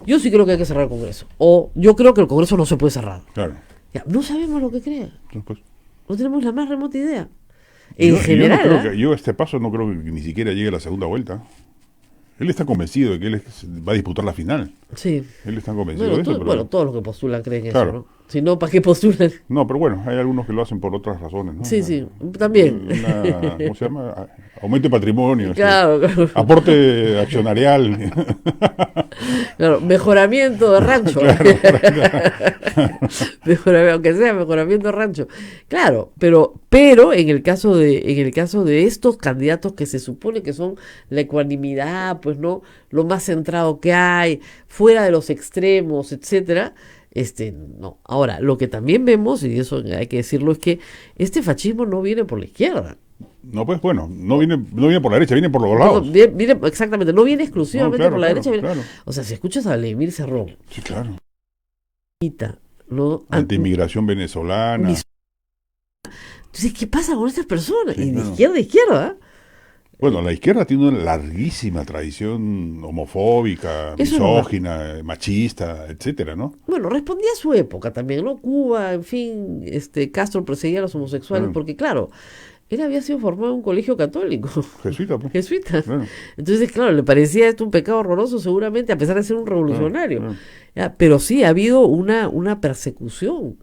C: yo sí creo que hay que cerrar el Congreso. O yo creo que el Congreso no se puede cerrar.
E: Claro.
C: Ya, no sabemos lo que cree.
E: Pues,
C: no tenemos la más remota idea. En general.
E: Este paso no creo que ni siquiera llegue a la segunda vuelta. Él está convencido de que él va a disputar la final.
C: Sí.
E: Él está convencido de eso.
C: Bueno, todos los que postulan creen eso, ¿no? Si no, ¿para qué postulan?
E: No, pero bueno, hay algunos que lo hacen por otras razones, ¿no?
C: Sí, también.
E: ¿Cómo se llama? Aumento de patrimonio.
C: Claro.
E: Aporte accionarial.
C: Claro, mejoramiento de rancho. Aunque sea mejoramiento de rancho. Claro, pero en el caso de estos candidatos que se supone que son la ecuanimidad, pues no, lo más centrado que hay, fuera de los extremos, etcétera, no. Ahora, lo que también vemos, y eso hay que decirlo, es que este fascismo no viene por la izquierda.
E: No, pues bueno, no viene por la derecha, viene por los lados.
C: Exactamente, no viene exclusivamente por la derecha.
E: Claro.
C: O sea, si escuchas a Vladimir Cerrón.
E: Sí, claro.
C: ¿No?
E: Antiinmigración venezolana.
C: Entonces, ¿qué pasa con estas personas? Sí, y de izquierda a izquierda.
E: Bueno, la izquierda tiene una larguísima tradición homofóbica,
C: Eso es
E: misógina, machista, etcétera, ¿no?
C: Bueno, respondía a su época también, ¿no? Cuba, en fin, Castro perseguía a los homosexuales, porque claro, él había sido formado en un colegio católico.
E: Jesuita, pues.
C: Jesuita.
E: Claro.
C: Entonces, claro, le parecía esto un pecado horroroso seguramente, a pesar de ser un revolucionario. ¿Ya? Pero sí, ha habido una persecución.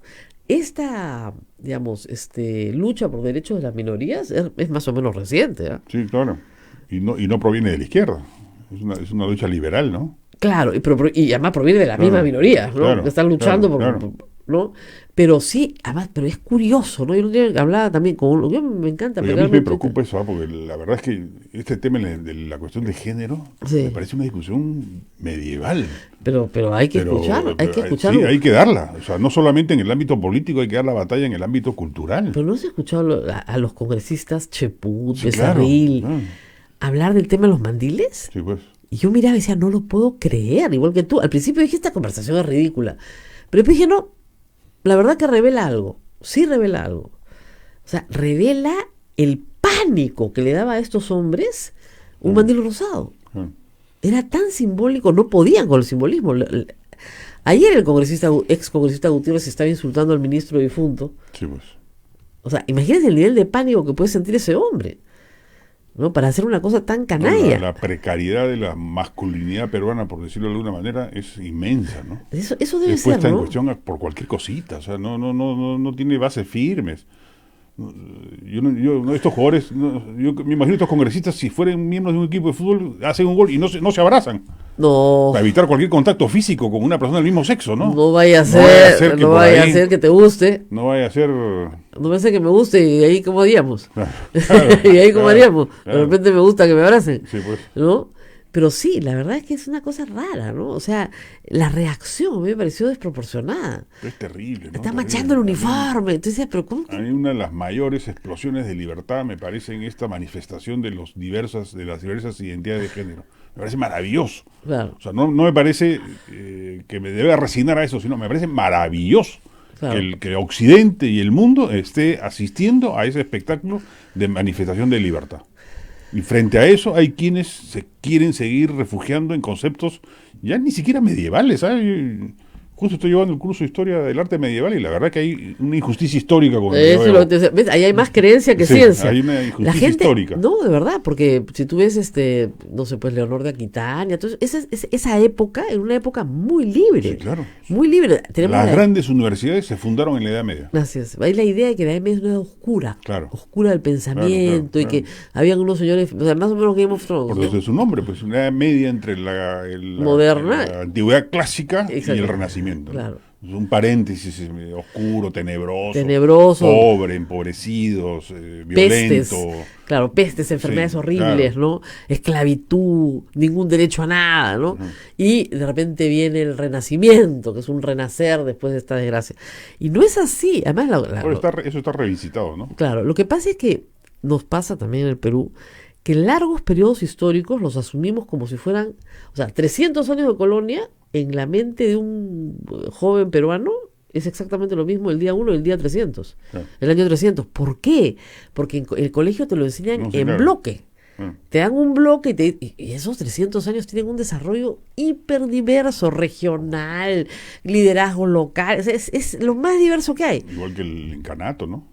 C: Esta, digamos, lucha por derechos de las minorías es más o menos reciente. ¿Eh?
E: Sí, claro. Y no proviene de la izquierda. Es una lucha liberal, ¿no?
C: Claro, y además proviene de las mismas minorías, ¿no?
E: Claro,
C: que están luchando
E: claro.
C: ¿no? Pero sí, además, pero es curioso, ¿no? Yo un día hablaba también con yo me encanta.
E: Pero a mí me preocupa eso, porque la verdad es que este tema de la cuestión de género me parece una discusión medieval.
C: Pero hay que escucharlo, hay que escucharlo.
E: Sí, hay que darla. O sea, no solamente en el ámbito político, hay que dar la batalla en el ámbito cultural.
C: Pero no se ha escuchado a los congresistas Cheput, Becerril, hablar del tema de los mandiles.
E: Sí, pues.
C: Y yo miraba y decía, no lo puedo creer, igual que tú. Al principio dije, esta conversación es ridícula. Pero después dije, no, la verdad que revela algo. Sí revela algo. O sea, revela el pánico que le daba a estos hombres un mandil rosado. Era tan simbólico, no podían con el simbolismo. Ayer el ex congresista Gutiérrez estaba insultando al ministro difunto.
E: Sí, pues.
C: O sea, imagínense el nivel de pánico que puede sentir ese hombre, ¿no? Para hacer una cosa tan canalla.
E: La precariedad de la masculinidad peruana, por decirlo de alguna manera, es inmensa, ¿no?
C: Eso debe
E: Después
C: ser,
E: está
C: ¿no?
E: en cuestión por cualquier cosita, o sea, no tiene bases firmes. Estos jugadores, yo me imagino estos congresistas, si fueran miembros de un equipo de fútbol, hacen un gol y no se abrazan.
C: No.
E: Para evitar cualquier contacto físico con una persona del mismo sexo, ¿no?
C: No vaya a ser que te guste.
E: No vaya a ser.
C: No vaya a ser que me guste y ahí cómo haríamos.
E: Claro,
C: y ahí cómo haríamos.
E: Claro.
C: De repente me gusta que me abracen.
E: Sí, pues.
C: ¿No? Pero sí, la verdad es que es una cosa rara, ¿no? O sea, la reacción a mí me pareció desproporcionada.
E: Es terrible, ¿no?
C: Está manchando el uniforme. Entonces, pero ¿cómo?
E: A mí una de las mayores explosiones de libertad me parece en esta manifestación de las diversas identidades de género. Me parece maravilloso.
C: Claro.
E: O sea, no me parece que me deba resignar a eso, sino me parece maravilloso. Claro. Que Occidente y el mundo esté asistiendo a ese espectáculo de manifestación de libertad. Y frente a eso hay quienes se quieren seguir refugiando en conceptos ya ni siquiera medievales, ¿sabes? Justo estoy llevando el curso de Historia del Arte Medieval y la verdad que hay una injusticia histórica con
C: eso. ¿Ves? Ahí hay más creencia que ciencia.
E: Hay una injusticia
C: la gente,
E: histórica.
C: No, de verdad, porque si tú ves, no sé, pues Leonor de Aquitania, entonces esa época era una época muy libre.
E: Sí, claro.
C: Muy libre.
E: Las grandes universidades se fundaron en la Edad Media.
C: Gracias. Hay la idea de que la Edad Media es una edad oscura.
E: Claro.
C: Oscura del pensamiento y que habían unos señores, o sea, más o menos Game of Thrones.
E: Por eso es su nombre, pues una Edad Media entre la
C: moderna,
E: la antigüedad clásica y el Renacimiento.
C: Claro.
E: Es un paréntesis oscuro, tenebroso, pobre, empobrecidos, violento.
C: Claro, pestes, enfermedades horribles, ¿no? Esclavitud, ningún derecho a nada, ¿no? Y de repente viene el renacimiento, que es un renacer después de esta desgracia. Y no es así. Además,
E: eso está revisitado, ¿no?
C: Claro, lo que pasa es que nos pasa también en el Perú que largos periodos históricos los asumimos como si fueran, 300 años de colonia en la mente de un joven peruano es exactamente lo mismo el día 1 y el día 300. El año 300. ¿Por qué? Porque en el colegio te lo enseñan bloque. Te dan un bloque y esos 300 años tienen un desarrollo hiperdiverso, regional, liderazgo local. Es lo más diverso que hay.
E: Igual que el incanato, ¿no?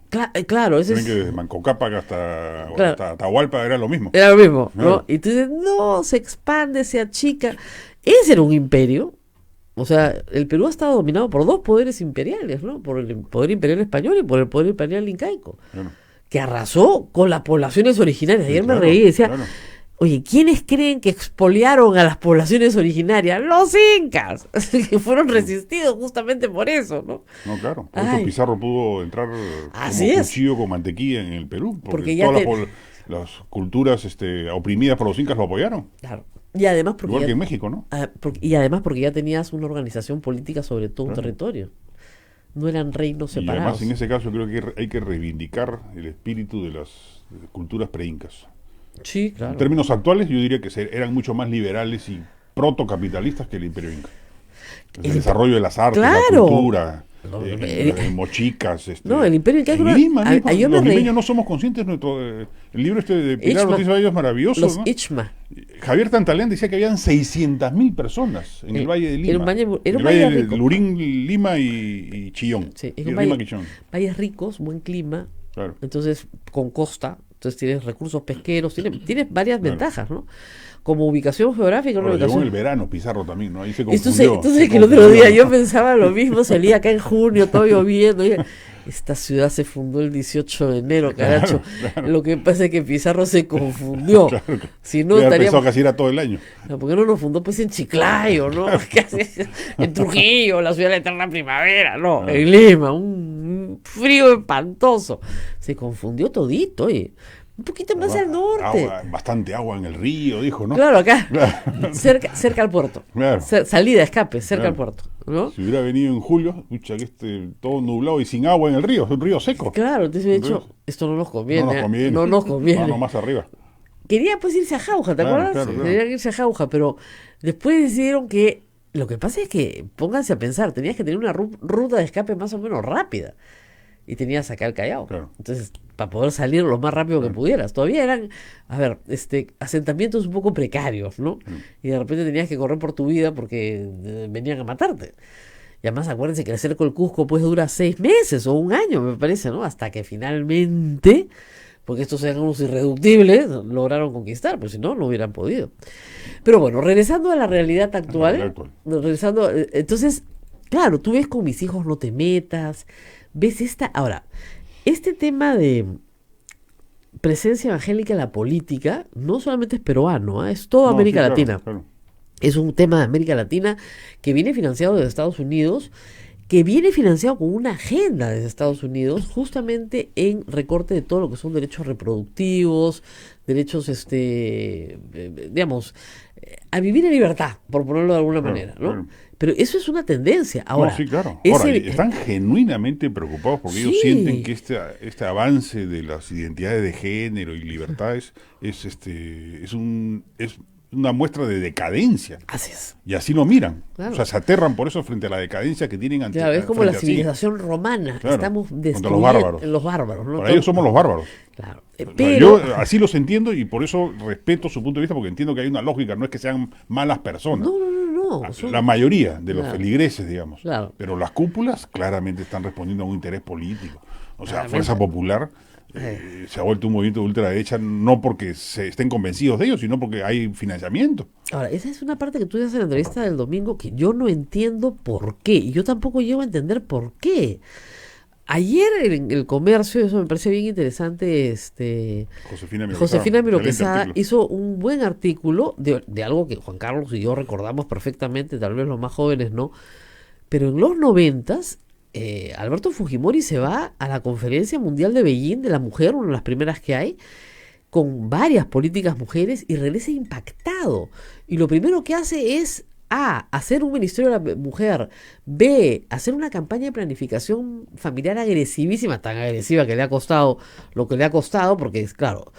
C: Claro.
E: Creen que desde Mancocápac hasta Atahualpa era lo mismo.
C: Era lo mismo, ¿no? Y tú dices, no, se expande, se achica. Ese era un imperio. O sea, el Perú ha estado dominado por dos poderes imperiales, ¿no? Por el poder imperial español y por el poder imperial incaico. Claro. Que arrasó con las poblaciones originarias. Ayer me reí y decía, oye, ¿quiénes creen que expoliaron a las poblaciones originarias? Los incas, que fueron resistidos justamente por eso, ¿no?
E: No, claro. Por eso Pizarro pudo entrar como cuchillo con mantequilla en el Perú, porque todas las culturas oprimidas por los incas lo apoyaron.
C: Claro. Y además
E: igual que en México, ¿no?
C: Y además porque ya tenías una organización política sobre todo un territorio. No eran reinos separados.
E: Y además en ese caso creo que hay que reivindicar el espíritu de las culturas pre-incas.
C: Sí, claro.
E: En términos actuales yo diría que eran mucho más liberales y protocapitalistas que el imperio inca. El desarrollo de las artes, la cultura, en Mochicas.
C: No, el Imperio Incaico.
E: En Lima,
C: Yo me
E: los
C: reí.
E: limeños no somos conscientes. El libro de Pilar
C: Ichma.
E: Ortiz Valles es maravilloso.
C: Los
E: ¿no?
C: Ichma.
E: Javier Tantalén decía que habían 600.000 personas en el Valle de Lima.
C: Era un valle
E: el
C: valle
E: Valle de
C: rico.
E: Lurín, Lima y Chillón.
C: Sí,
E: y
C: es un
E: Lima,
C: valle,
E: Chillón.
C: valles ricos, buen clima,
E: Claro.
C: entonces con costa, entonces tienes recursos pesqueros, tienes varias ventajas, ¿no? Como ubicación geográfica, una
E: Ahora, llegó en el
C: ubicación.
E: verano Pizarro también, ¿no? Ahí se
C: Entonces,
E: confundió.
C: que el otro día yo pensaba lo mismo, salía acá en junio, todo lloviendo. Esta ciudad se fundó el 18 de enero, caracho.
E: Claro.
C: Lo que pasa es que Pizarro se confundió.
E: Claro.
C: Si no,
E: Había
C: estaríamos.
E: pensado que así era todo el año.
C: No, ¿por qué no nos fundó pues en Chiclayo, no? En Trujillo, la ciudad de la eterna primavera, no, en Lima, un frío espantoso. Se confundió todito, oye. Un poquito más al norte.
E: Bastante agua en el río, dijo, ¿no?
C: Claro, acá,
E: Claro.
C: cerca al puerto.
E: Claro.
C: Salida, escape, cerca
E: Claro.
C: al puerto, ¿no?
E: Si hubiera venido en julio, pucha, que todo nublado y sin agua en el río, es un río seco.
C: Claro, entonces de hecho, esto no nos conviene.
E: No nos conviene.
C: No nos conviene.
E: No, más arriba.
C: Quería pues irse a Jauja, ¿te
E: Claro,
C: acuerdas?
E: claro.
C: Querían irse a Jauja, pero después decidieron que lo que pasa es que, pónganse a pensar, tenías que tener una ruta de escape más o menos rápida. Y tenías acá el Callao.
E: Claro.
C: Entonces, para poder salir lo más rápido que pudieras. Todavía eran, asentamientos un poco precarios, ¿no? Y de repente tenías que correr por tu vida porque venían a matarte. Y además acuérdense que el cerco del Cusco pues dura 6 meses o un año, me parece, ¿no? Hasta que finalmente, porque estos eran unos irreductibles, lograron conquistar, pues si no, no hubieran podido. Pero bueno, regresando a la realidad actual, entonces, claro, tú ves con Mis hijos no te metas, ves ahora, este tema de presencia evangélica en la política, no solamente es peruano, es toda América Latina.
E: Claro.
C: Es un tema de América Latina que viene financiado desde Estados Unidos, que viene financiado con una agenda desde Estados Unidos, justamente en recorte de todo lo que son derechos reproductivos, derechos, digamos, a vivir en libertad, por ponerlo de alguna manera, ¿no?
E: Claro.
C: Pero eso es una tendencia. Ahora,
E: Sí, claro. Ahora, están genuinamente preocupados porque ellos sienten que este avance de las identidades de género y libertades es una muestra de decadencia.
C: Así es.
E: Y así lo miran.
C: Claro.
E: O sea, se aterran por eso frente a la decadencia que tienen ante
C: claro, es como
E: frente
C: la
E: a sí.
C: civilización romana.
E: Claro,
C: Estamos
E: contra los
C: destruyendo
E: bárbaros.
C: los bárbaros, ¿no?
E: Para ellos somos los bárbaros.
C: Claro.
E: O sea,
C: Pero
E: yo así los entiendo y por eso respeto su punto de vista porque entiendo que hay una lógica, no es que sean malas personas.
C: no.
E: La mayoría de los
C: Claro.
E: feligreses, digamos.
C: Claro.
E: Pero las cúpulas claramente están respondiendo a un interés político. O sea,
C: Claramente.
E: Fuerza Popular se ha vuelto un movimiento de ultraderecha no porque se estén convencidos de ello, sino porque hay financiamiento.
C: Ahora, esa es una parte que tú dices en la entrevista del domingo que yo no entiendo por qué. Y yo tampoco llego a entender por qué. Ayer en el Comercio, eso me parece bien interesante, Josefina Miro Quesada hizo un buen artículo de algo que Juan Carlos y yo recordamos perfectamente, tal vez los más jóvenes no, pero en los 90s, Alberto Fujimori se va a la Conferencia Mundial de Beijing de la Mujer, una de las primeras que hay, con varias políticas mujeres y regresa impactado. Y lo primero que hace es A, hacer un ministerio de la mujer, B, hacer una campaña de planificación familiar agresivísima, tan agresiva que le ha costado lo que le ha costado, porque claro,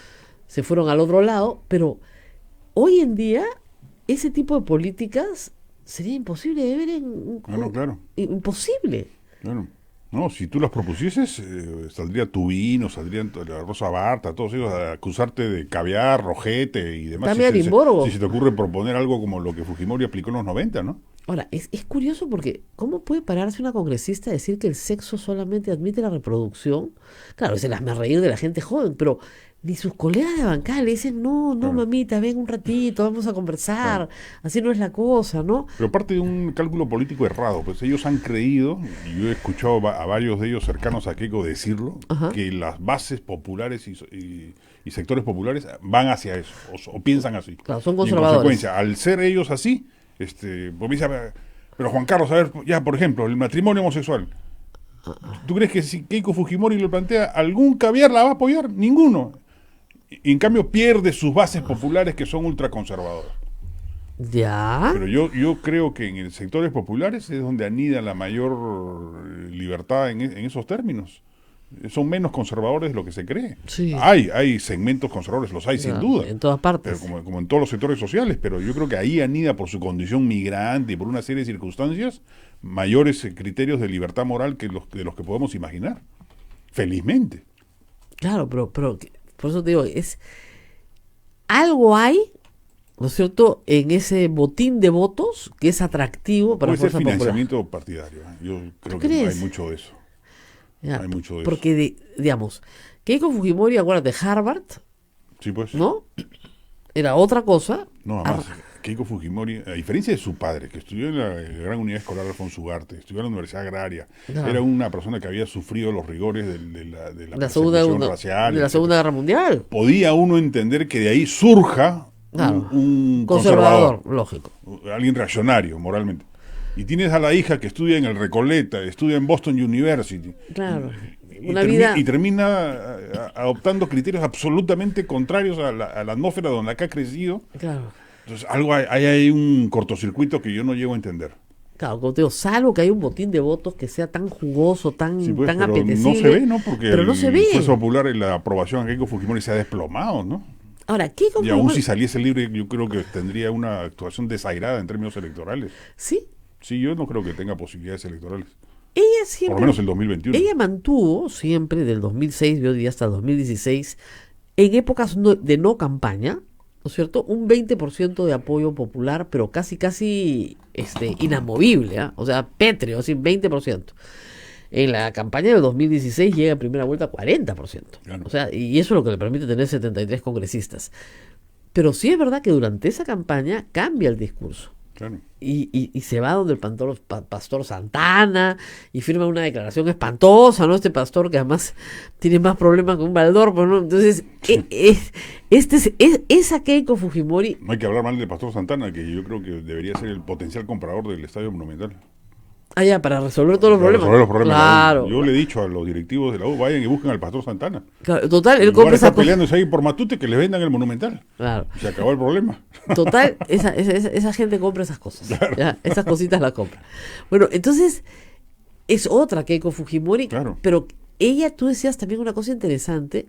C: se fueron al otro lado, pero hoy en día ese tipo de políticas sería imposible de ver
E: Claro.
C: Imposible.
E: Claro. No, si tú las propusieses, saldría Tubino, saldría la Rosa Barta, todos ellos a acusarte de caviar, rojete y demás.
C: También Arimborgo.
E: Si se te ocurre proponer algo como lo que Fujimori aplicó en los 90, ¿no?
C: Ahora, es curioso porque ¿cómo puede pararse una congresista a decir que el sexo solamente admite la reproducción? Claro, es el hazmerreír de la gente joven, pero ni sus colegas de bancada le dicen, no, mamita, ven un ratito, vamos a conversar, así no es la cosa, ¿no?
E: Pero parte de un cálculo político errado, pues ellos han creído, y yo he escuchado a varios de ellos cercanos a Keiko decirlo, que las bases populares y sectores populares van hacia eso, o piensan así.
C: Claro, son
E: Y en
C: conservadores.
E: consecuencia, al ser ellos así, pues me dice, pero Juan Carlos, a ver, ya por ejemplo, el matrimonio homosexual. ¿Tú crees que si Keiko Fujimori lo plantea, algún caviar la va a apoyar? Ninguno. Y en cambio pierde sus bases populares que son ultraconservadoras.
C: Ya.
E: Pero yo creo que en el sectores populares es donde anida la mayor libertad en esos términos. Son menos conservadores de lo que se cree.
C: Sí.
E: Hay segmentos conservadores, los hay sin
C: Claro,
E: duda.
C: en todas partes.
E: Pero como en todos los sectores sociales, pero yo creo que ahí anida por su condición migrante y por una serie de circunstancias mayores criterios de libertad moral que de los que podemos imaginar. Felizmente.
C: Claro, pero por eso te digo, algo hay, ¿no es cierto?, en ese botín de votos que es atractivo para la
E: Puede ser
C: fuerza popular.
E: financiamiento partidario. Yo creo que
C: crees?
E: hay mucho de eso.
C: Ya,
E: Hay mucho de
C: porque, digamos, Keiko Fujimori, acuérdate, Harvard,
E: Sí, pues.
C: ¿no? Era otra cosa.
E: No, además, Keiko Fujimori, a diferencia de su padre, que estudió en la Gran Unidad Escolar Alfonso Ugarte, estudió en la Universidad Agraria,
C: Claro.
E: era una persona que había sufrido los rigores de la
C: La segunda,
E: persecución racial.
C: de la Segunda Guerra Mundial.
E: Podía uno entender que de ahí surja
C: Claro.
E: un
C: Conservador, lógico.
E: alguien reaccionario moralmente. Y tienes a la hija que estudia en el Recoleta, estudia en Boston University.
C: Claro.
E: Y,
C: Una vida...
E: y termina adoptando criterios absolutamente contrarios a la atmósfera donde acá ha crecido.
C: Claro.
E: Entonces, hay un cortocircuito que yo no llego a entender.
C: Claro, como te digo, salvo que hay un botín de votos que sea tan jugoso, tan,
E: Sí, pues,
C: tan
E: pero
C: apetecible.
E: no se ve, ¿no? Porque
C: pero no se ve.
E: Fuerza Popular en la aprobación a Keiko Fujimori se ha desplomado, ¿no?
C: Ahora, Keiko
E: Y aún
C: Fujimori...
E: si saliese libre, yo creo que tendría una actuación desairada en términos electorales.
C: Sí.
E: Sí, yo no creo que tenga posibilidades electorales.
C: Ella siempre...
E: Por lo menos el 2021.
C: Ella mantuvo siempre, del 2006, yo diría hasta el 2016, en épocas de no campaña, ¿no es cierto?, un 20% de apoyo popular, pero casi inamovible, ¿ah? O sea, pétreo, así, 20%. En la campaña del 2016 llega en primera vuelta a 40%.
E: Claro.
C: O sea, y eso es lo que le permite tener 73 congresistas. Pero sí es verdad que durante esa campaña cambia el discurso.
E: Claro.
C: Y se va donde el pastor Santana y firma una declaración espantosa, ¿no? Este pastor que además tiene más problemas que un Baldor, ¿no? Entonces, esa Keiko Fujimori...
E: No hay que hablar mal del pastor Santana, que yo creo que debería ser el potencial comprador del Estadio Monumental.
C: Allá, para resolver todos los problemas.
E: Resolver los problemas de la
C: Claro.
E: U. Yo le he dicho a los directivos de la U, vayan y busquen al pastor Santana.
C: Claro, total, él
E: En lugar
C: compra
E: de
C: esa
E: estar
C: cosa.
E: peleándose ahí por Matute, que le vendan el Monumental.
C: Claro.
E: Se acabó el problema.
C: Total, esa gente compra esas cosas.
E: Claro.
C: ¿Ya? Esas cositas las compra. Bueno, entonces, es otra Keiko Fujimori,
E: Claro.
C: pero ella, tú decías también una cosa interesante,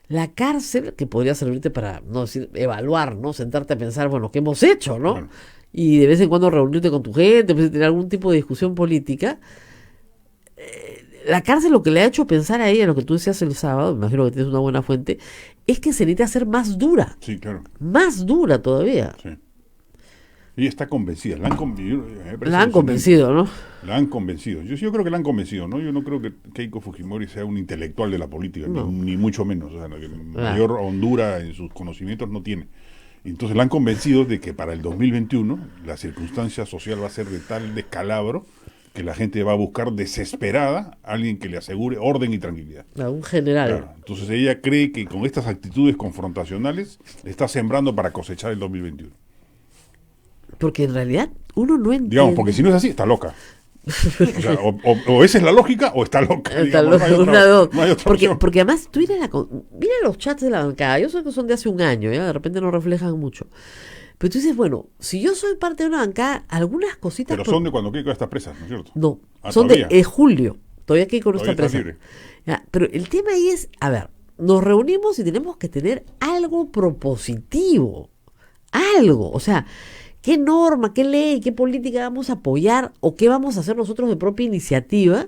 C: la cárcel, que podría servirte para, no decir, evaluar, ¿no? Sentarte a pensar, bueno, ¿qué hemos hecho, no?
E: Claro.
C: Y de vez en cuando reunirte con tu gente, pues, tener algún tipo de discusión política. La cárcel lo que le ha hecho pensar a ella, lo que tú decías el sábado, me imagino que tienes una buena fuente, es que se necesita ser más dura.
E: Sí, claro.
C: Más dura todavía.
E: Sí. Ella está convencida. La han
C: convencido, ¿no?
E: La han convencido. Yo creo que la han convencido, ¿no? Yo no creo que Keiko Fujimori sea un intelectual de la política,
C: No.
E: ni mucho menos. O sea, mayor hondura en sus conocimientos no tiene. Entonces la han convencido de que para el 2021 la circunstancia social va a ser de tal descalabro que la gente va a buscar desesperada a alguien que le asegure orden y tranquilidad.
C: A un general.
E: Claro. Entonces ella cree que con estas actitudes confrontacionales le está sembrando para cosechar el 2021.
C: Porque en realidad uno no entiende.
E: Digamos, porque si no es así, está loca. O sea, o esa es la lógica o está loca.
C: Está
E: Digamos,
C: loca, una, dos.
E: no hay otra
C: porque,
E: opción.
C: porque además, tú mira los chats de la bancada, yo sé que son de hace un año, ¿ya? De repente no reflejan mucho. Pero tú dices, bueno, si yo soy parte de una bancada, algunas cositas...
E: Pero son de cuando Keiko está presa, ¿no es cierto?
C: No,
E: Ah,
C: son
E: todavía.
C: de julio. Todavía Keiko no
E: Todavía
C: está
E: está
C: presa.
E: libre.
C: Ya, pero el tema ahí es, a ver, nos reunimos y tenemos que tener algo propositivo. Algo, o sea, ¿qué norma, qué ley, qué política vamos a apoyar o qué vamos a hacer nosotros de propia iniciativa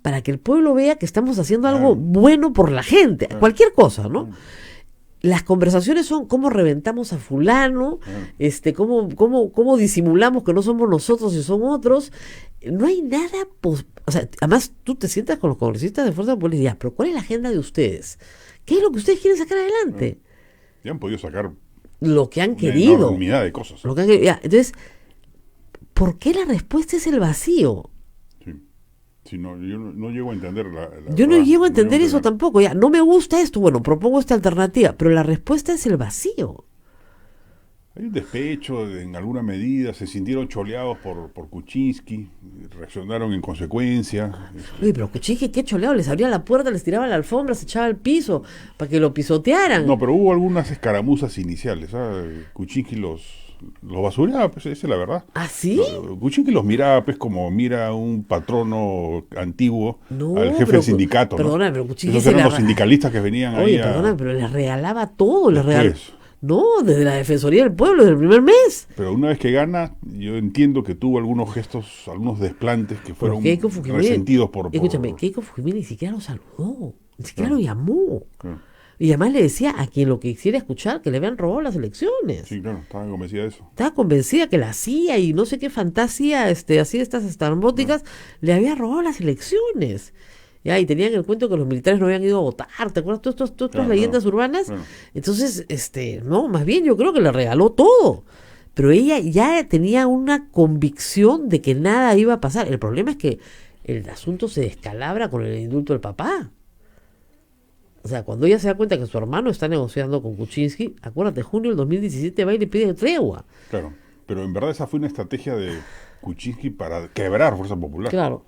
C: para que el pueblo vea que estamos haciendo algo bueno por la gente? Cualquier cosa, ¿no? Las conversaciones son cómo reventamos a fulano, cómo disimulamos que no somos nosotros y son otros. No hay nada, o sea, además tú te sientas con los congresistas de Fuerza Popular y dices, pero ¿cuál es la agenda de ustedes? ¿Qué es lo que ustedes quieren sacar adelante?
E: Ya han podido sacar
C: Lo que han
E: una
C: querido.
E: enormidad de cosas.
C: Lo que han querido. Ya, entonces, ¿por qué la respuesta es el vacío?
E: Sí, no, yo no llego a entender
C: Yo no llego a entender
E: no
C: eso tampoco. Ya, no me gusta esto, bueno, propongo esta alternativa, pero la respuesta es el vacío.
E: Hay un despecho en alguna medida, se sintieron choleados por Kuczynski, reaccionaron en consecuencia.
C: Uy, pero Kuczynski, qué choleado, les abría la puerta, les tiraba la alfombra, se echaba al piso para que lo pisotearan.
E: No, pero hubo algunas escaramuzas iniciales. Kuczynski los Los basureaba, pues esa es la verdad.
C: ¿Ah, sí?
E: Kuczynski los miraba pues como mira un patrono antiguo
C: No,
E: al jefe
C: pero
E: del sindicato.
C: perdona,
E: ¿no?
C: pero Kuczynski
E: Esos
C: se
E: eran
C: la-
E: los sindicalistas que venían ahí
C: Oye,
E: a...
C: perdona, pero les regalaba todo, les regalaba.
E: Después.
C: No, desde la Defensoría del Pueblo, desde el primer mes.
E: Pero una vez que gana, yo entiendo que tuvo algunos gestos, algunos desplantes que fueron
C: Keiko Fujimori-
E: resentidos por...
C: Escúchame, Keiko Fujimori ni siquiera lo saludó, ni siquiera
E: Claro.
C: lo llamó.
E: Claro.
C: Y además le decía a quien lo que quisiera escuchar que le habían robado las elecciones.
E: Sí, claro, estaba convencida de eso.
C: Estaba convencida que la CIA y no sé qué fantasía, así de estas estrambóticas, le había robado las elecciones. Ya, y tenían el cuento que los militares no habían ido a votar, ¿te acuerdas? Todas estas
E: Claro,
C: leyendas
E: claro,
C: urbanas.
E: claro.
C: Entonces, no, más bien yo creo que le regaló todo. Pero ella ya tenía una convicción de que nada iba a pasar. El problema es que el asunto se descalabra con el indulto del papá. O sea, cuando ella se da cuenta que su hermano está negociando con Kuczynski, acuérdate, junio del 2017 va y le pide tregua.
E: Claro, pero en verdad esa fue una estrategia de Kuczynski para quebrar Fuerza Popular.
C: Claro.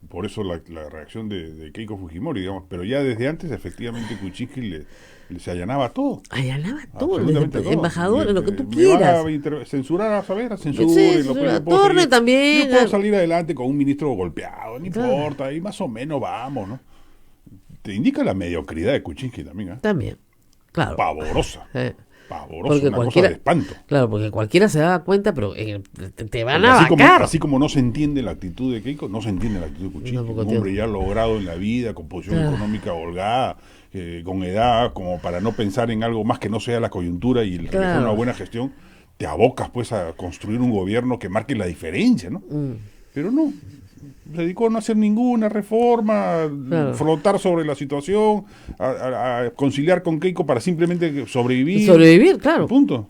E: Por eso la reacción de Keiko Fujimori, digamos. Pero ya desde antes, efectivamente, Kuczynski le se allanaba todo.
C: Allanaba todo,
E: Absolutamente
C: desde
E: todo.
C: embajador, en lo que tú
E: Me
C: quieras.
E: van a censurar, a saber,
C: Sí,
E: censuren.
C: censura. Torne también.
E: Yo puedo salir adelante con un ministro golpeado, no importa, ahí más o menos vamos, ¿no? Te indica la mediocridad de Kuczynski también, ¿eh?
C: También, claro.
E: Pavorosa. Pavorosa,
C: Porque
E: una cosa de espanto.
C: Claro, porque cualquiera se daba cuenta, pero te van
E: Porque
C: a vacar.
E: así como no se entiende la actitud de Keiko, no se entiende la actitud de Kuczynski.
C: No,
E: Un
C: porque
E: hombre ya logrado en la vida, con posición
C: Claro.
E: económica holgada, con edad, como para no pensar en algo más que no sea la coyuntura y realizar
C: Claro.
E: una buena gestión, te abocas pues a construir un gobierno que marque la diferencia, ¿no? Pero no, se dedicó a no hacer ninguna reforma,
C: Claro.
E: flotar sobre la situación, a conciliar con Keiko para simplemente sobrevivir.
C: Sobrevivir, claro.
E: Punto.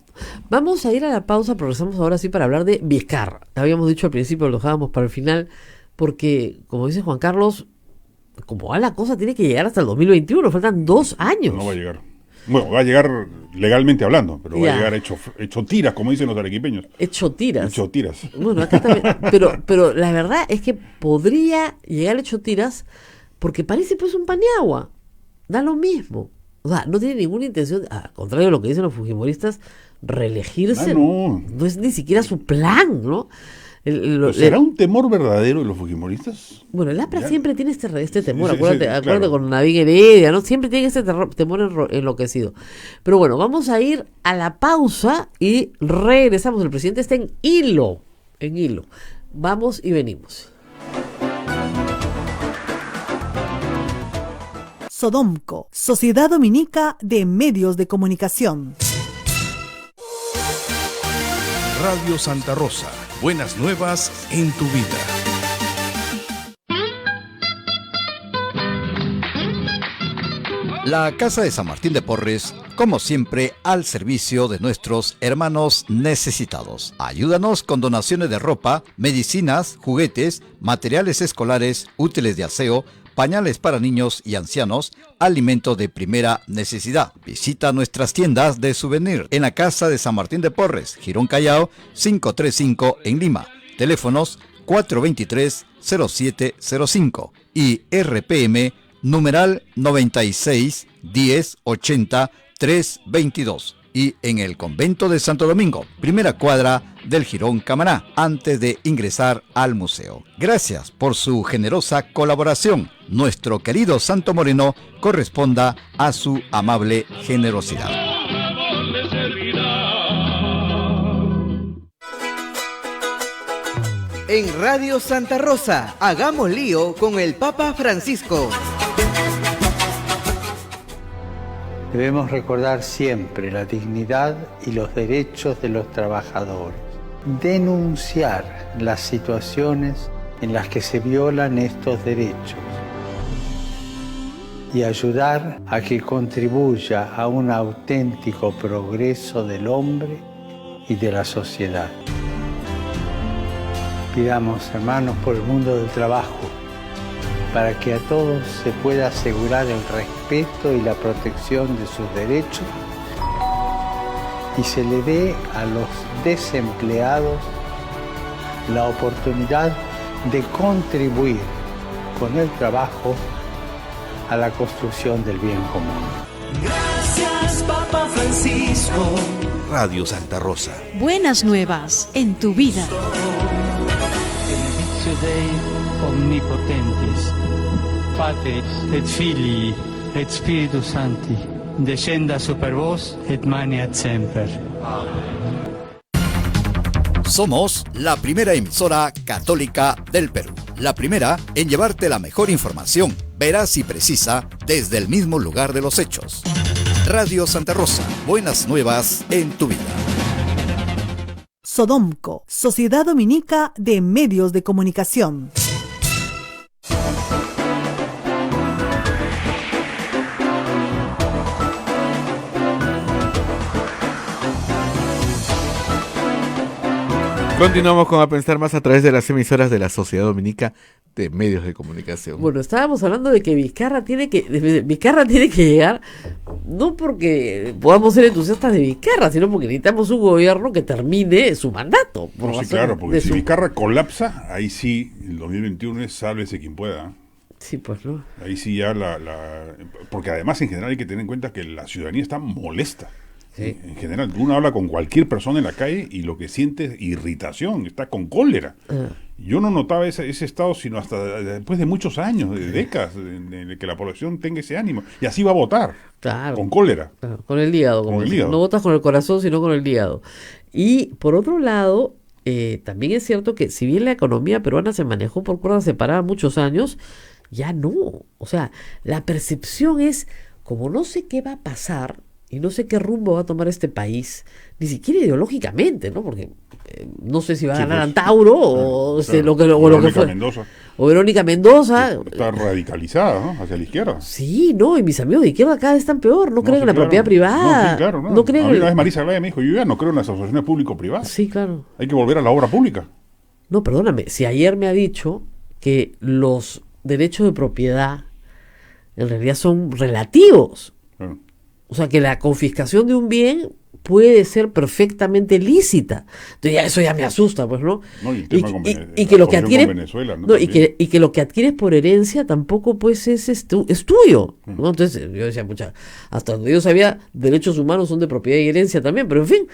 C: Vamos a ir a la pausa, progresamos ahora sí para hablar de Vizcarra. Habíamos dicho al principio, lo dejábamos para el final, porque, como dice Juan Carlos, como va la cosa, tiene que llegar hasta el 2021, faltan 2 años.
E: No va a llegar. Bueno, va a llegar legalmente hablando, pero va
C: Ya.
E: a llegar hecho tiras, como dicen los arequipeños.
C: Hecho tiras.
E: Hecho tiras.
C: Bueno, acá también. Pero la verdad es que podría llegar hecho tiras porque parece pues un pan de agua. Da lo mismo. O sea, no tiene ninguna intención, al contrario de lo que dicen los fujimoristas, reelegirse.
E: No.
C: No es ni siquiera su plan, ¿no?
E: ¿Será un temor verdadero de los fujimoristas?
C: Bueno, el APRA
E: Ya.
C: siempre tiene este temor,
E: Ese-
C: acuérdate
E: claro.
C: con Navín Heredia, ¿no? Siempre tiene ese temor enloquecido. Pero bueno, vamos a ir a la pausa y regresamos. El presidente está en hilo. Vamos y venimos.
F: Sodomco, Sociedad Dominica de Medios de Comunicación.
H: Radio Santa Rosa. Buenas nuevas en tu vida.
G: La Casa de San Martín de Porres, como siempre, al servicio de nuestros hermanos necesitados. Ayúdanos con donaciones de ropa, medicinas, juguetes, materiales escolares, útiles de aseo, pañales para niños y ancianos, alimentos de primera necesidad. Visita nuestras tiendas de souvenir en la Casa de San Martín de Porres, Girón Callao, 535 en Lima. Teléfonos 423-0705 y RPM numeral 96 10 80 322. Y en el convento de Santo Domingo, primera cuadra del Jirón Camaná, antes de ingresar al museo. Gracias por su generosa colaboración. Nuestro querido Santo Moreno corresponda a su amable generosidad.
M: En Radio Santa Rosa, hagamos lío con el Papa Francisco.
N: Debemos recordar siempre la dignidad y los derechos de los trabajadores. Denunciar las situaciones en las que se violan estos derechos. Y ayudar a que contribuya a un auténtico progreso del hombre y de la sociedad. Pidamos, hermanos, por el mundo del trabajo, para que a todos se pueda asegurar el respeto y la protección de sus derechos y se le dé a los desempleados la oportunidad de contribuir con el trabajo a la construcción del bien común.
K: Gracias, Papa Francisco,
H: Radio Santa Rosa.
O: Buenas nuevas en tu vida.
P: Benedictio Dei Omnipotentis, Patris et Filii et Spiritus Sancti, descenda super vos et maneat semper.
G: Somos la primera emisora católica del Perú. La primera en llevarte la mejor información, veraz y precisa, desde el mismo lugar de los hechos. Radio Santa Rosa, buenas nuevas en tu vida.
F: Sodomco, Sociedad Dominica de Medios de Comunicación.
B: Continuamos con A Pensar Más a través de las emisoras de la Sociedad Dominica de Medios de Comunicación.
C: Bueno, estábamos hablando de que Vizcarra tiene que llegar, no porque podamos ser entusiastas de Vizcarra, sino porque necesitamos un gobierno que termine su mandato.
E: No, sí, claro, porque si Vizcarra colapsa, ahí sí, el 2021 es sálvese quien pueda.
C: Sí, pues no.
E: Ahí sí ya porque además en general hay que tener en cuenta que la ciudadanía está molesta. Sí. En general, uno habla con cualquier persona en la calle y lo que siente es irritación, está con cólera. Yo no notaba ese estado sino hasta después de muchos años, de décadas, de que la población tenga ese ánimo. Y así va a votar, claro, con cólera. Claro,
C: con el hígado.
E: Con el hígado.
C: No votas con el corazón, sino con el hígado. Y por otro lado, también es cierto que si bien la economía peruana se manejó por cuerda separada muchos años, ya no. O sea, la percepción es, como no sé qué va a pasar, y no sé qué rumbo va a tomar este país, ni siquiera ideológicamente, ¿no? Porque no sé si va a ganar Antauro o lo que fue.
E: Mendoza.
C: O Verónica Mendoza.
E: Está radicalizada, ¿no? Hacia la izquierda.
C: Sí, no, y mis amigos de izquierda cada vez están peor, no creen en la propiedad privada.
E: No, sí, claro, no creen. A mí una vez Marisa Glaya me dijo, yo ya no creo en las asociaciones público-privadas.
C: Sí, claro.
E: Hay que volver a la obra pública.
C: No, perdóname, si ayer me ha dicho que los derechos de propiedad en realidad son relativos. Claro. O sea, que la confiscación de un bien puede ser perfectamente lícita. Entonces ya eso ya me asusta, pues, ¿no? Y que lo que adquieres, y que lo que adquieres por herencia tampoco, pues, es tuyo, ¿no? Entonces yo decía, hasta donde yo sabía, derechos humanos son de propiedad y herencia también, pero en fin.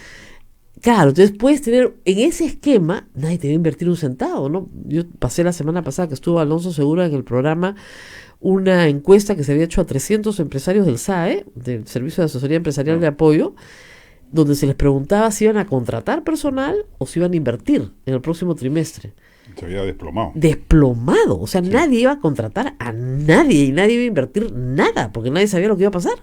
C: Claro, entonces puedes tener, en ese esquema, nadie te va a invertir un centavo, ¿no? Yo pasé la semana pasada que estuvo Alonso Segura en el programa, una encuesta que se había hecho a 300 empresarios del SAE, del Servicio de Asesoría Empresarial de Apoyo, donde se les preguntaba si iban a contratar personal o si iban a invertir en el próximo trimestre.
E: Se había desplomado.
C: Desplomado, o sea, nadie iba a contratar a nadie y nadie iba a invertir nada, porque nadie sabía lo que iba a pasar.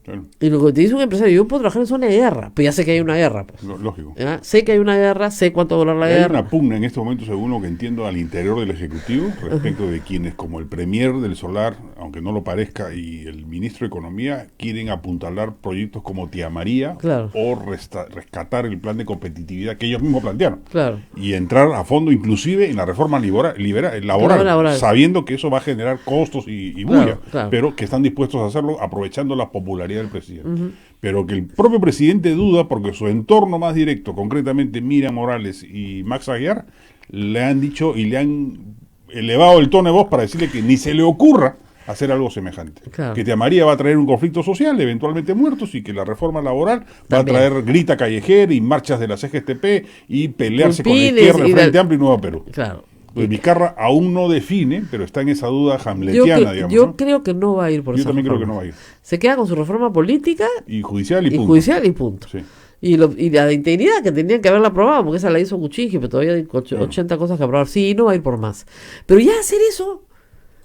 C: Claro. Y lo que te dice un empresario, yo puedo trabajar en zona de guerra, pues ya sé que hay una guerra. Pues.
E: Lógico.
C: ¿Ya? Sé que hay una guerra, sé cuánto va a durar la guerra.
E: Hay una pugna en este momento, según lo que entiendo, al interior del Ejecutivo, respecto de quienes, como el Premier del Solar, aunque no lo parezca, y el Ministro de Economía, quieren apuntalar proyectos como Tía María, o rescatar el plan de competitividad que ellos mismos plantearon. Claro. Y entrar a fondo, inclusive, en la reforma laboral, sabiendo que eso va a generar costos y bulla, pero que están dispuestos a hacerlo aprovechando la popularidad del presidente. Pero que el propio presidente duda porque su entorno más directo, concretamente Miriam Morales y Max Aguiar, le han dicho y le han elevado el tono de voz para decirle que ni se le ocurra hacer algo semejante. Claro. Que Tía María va a traer un conflicto social, eventualmente muertos, y que la reforma laboral va a traer grita callejera y marchas de la CGTP y pelearse con la izquierda, el Frente Amplio y Nuevo Perú.
C: Claro.
E: Pues Vizcarra aún no define, pero está en esa duda hamletiana, digamos.
C: Yo creo que no va a ir por eso.
E: Yo también creo que no va a ir.
C: Se queda con su reforma política
E: y judicial y punto.
C: Sí. Y la de integridad, que tenían que haberla aprobado, porque esa la hizo Cuchillo, pero todavía hay 80 cosas que aprobar. Sí, no va a ir por más. Pero ya hacer eso,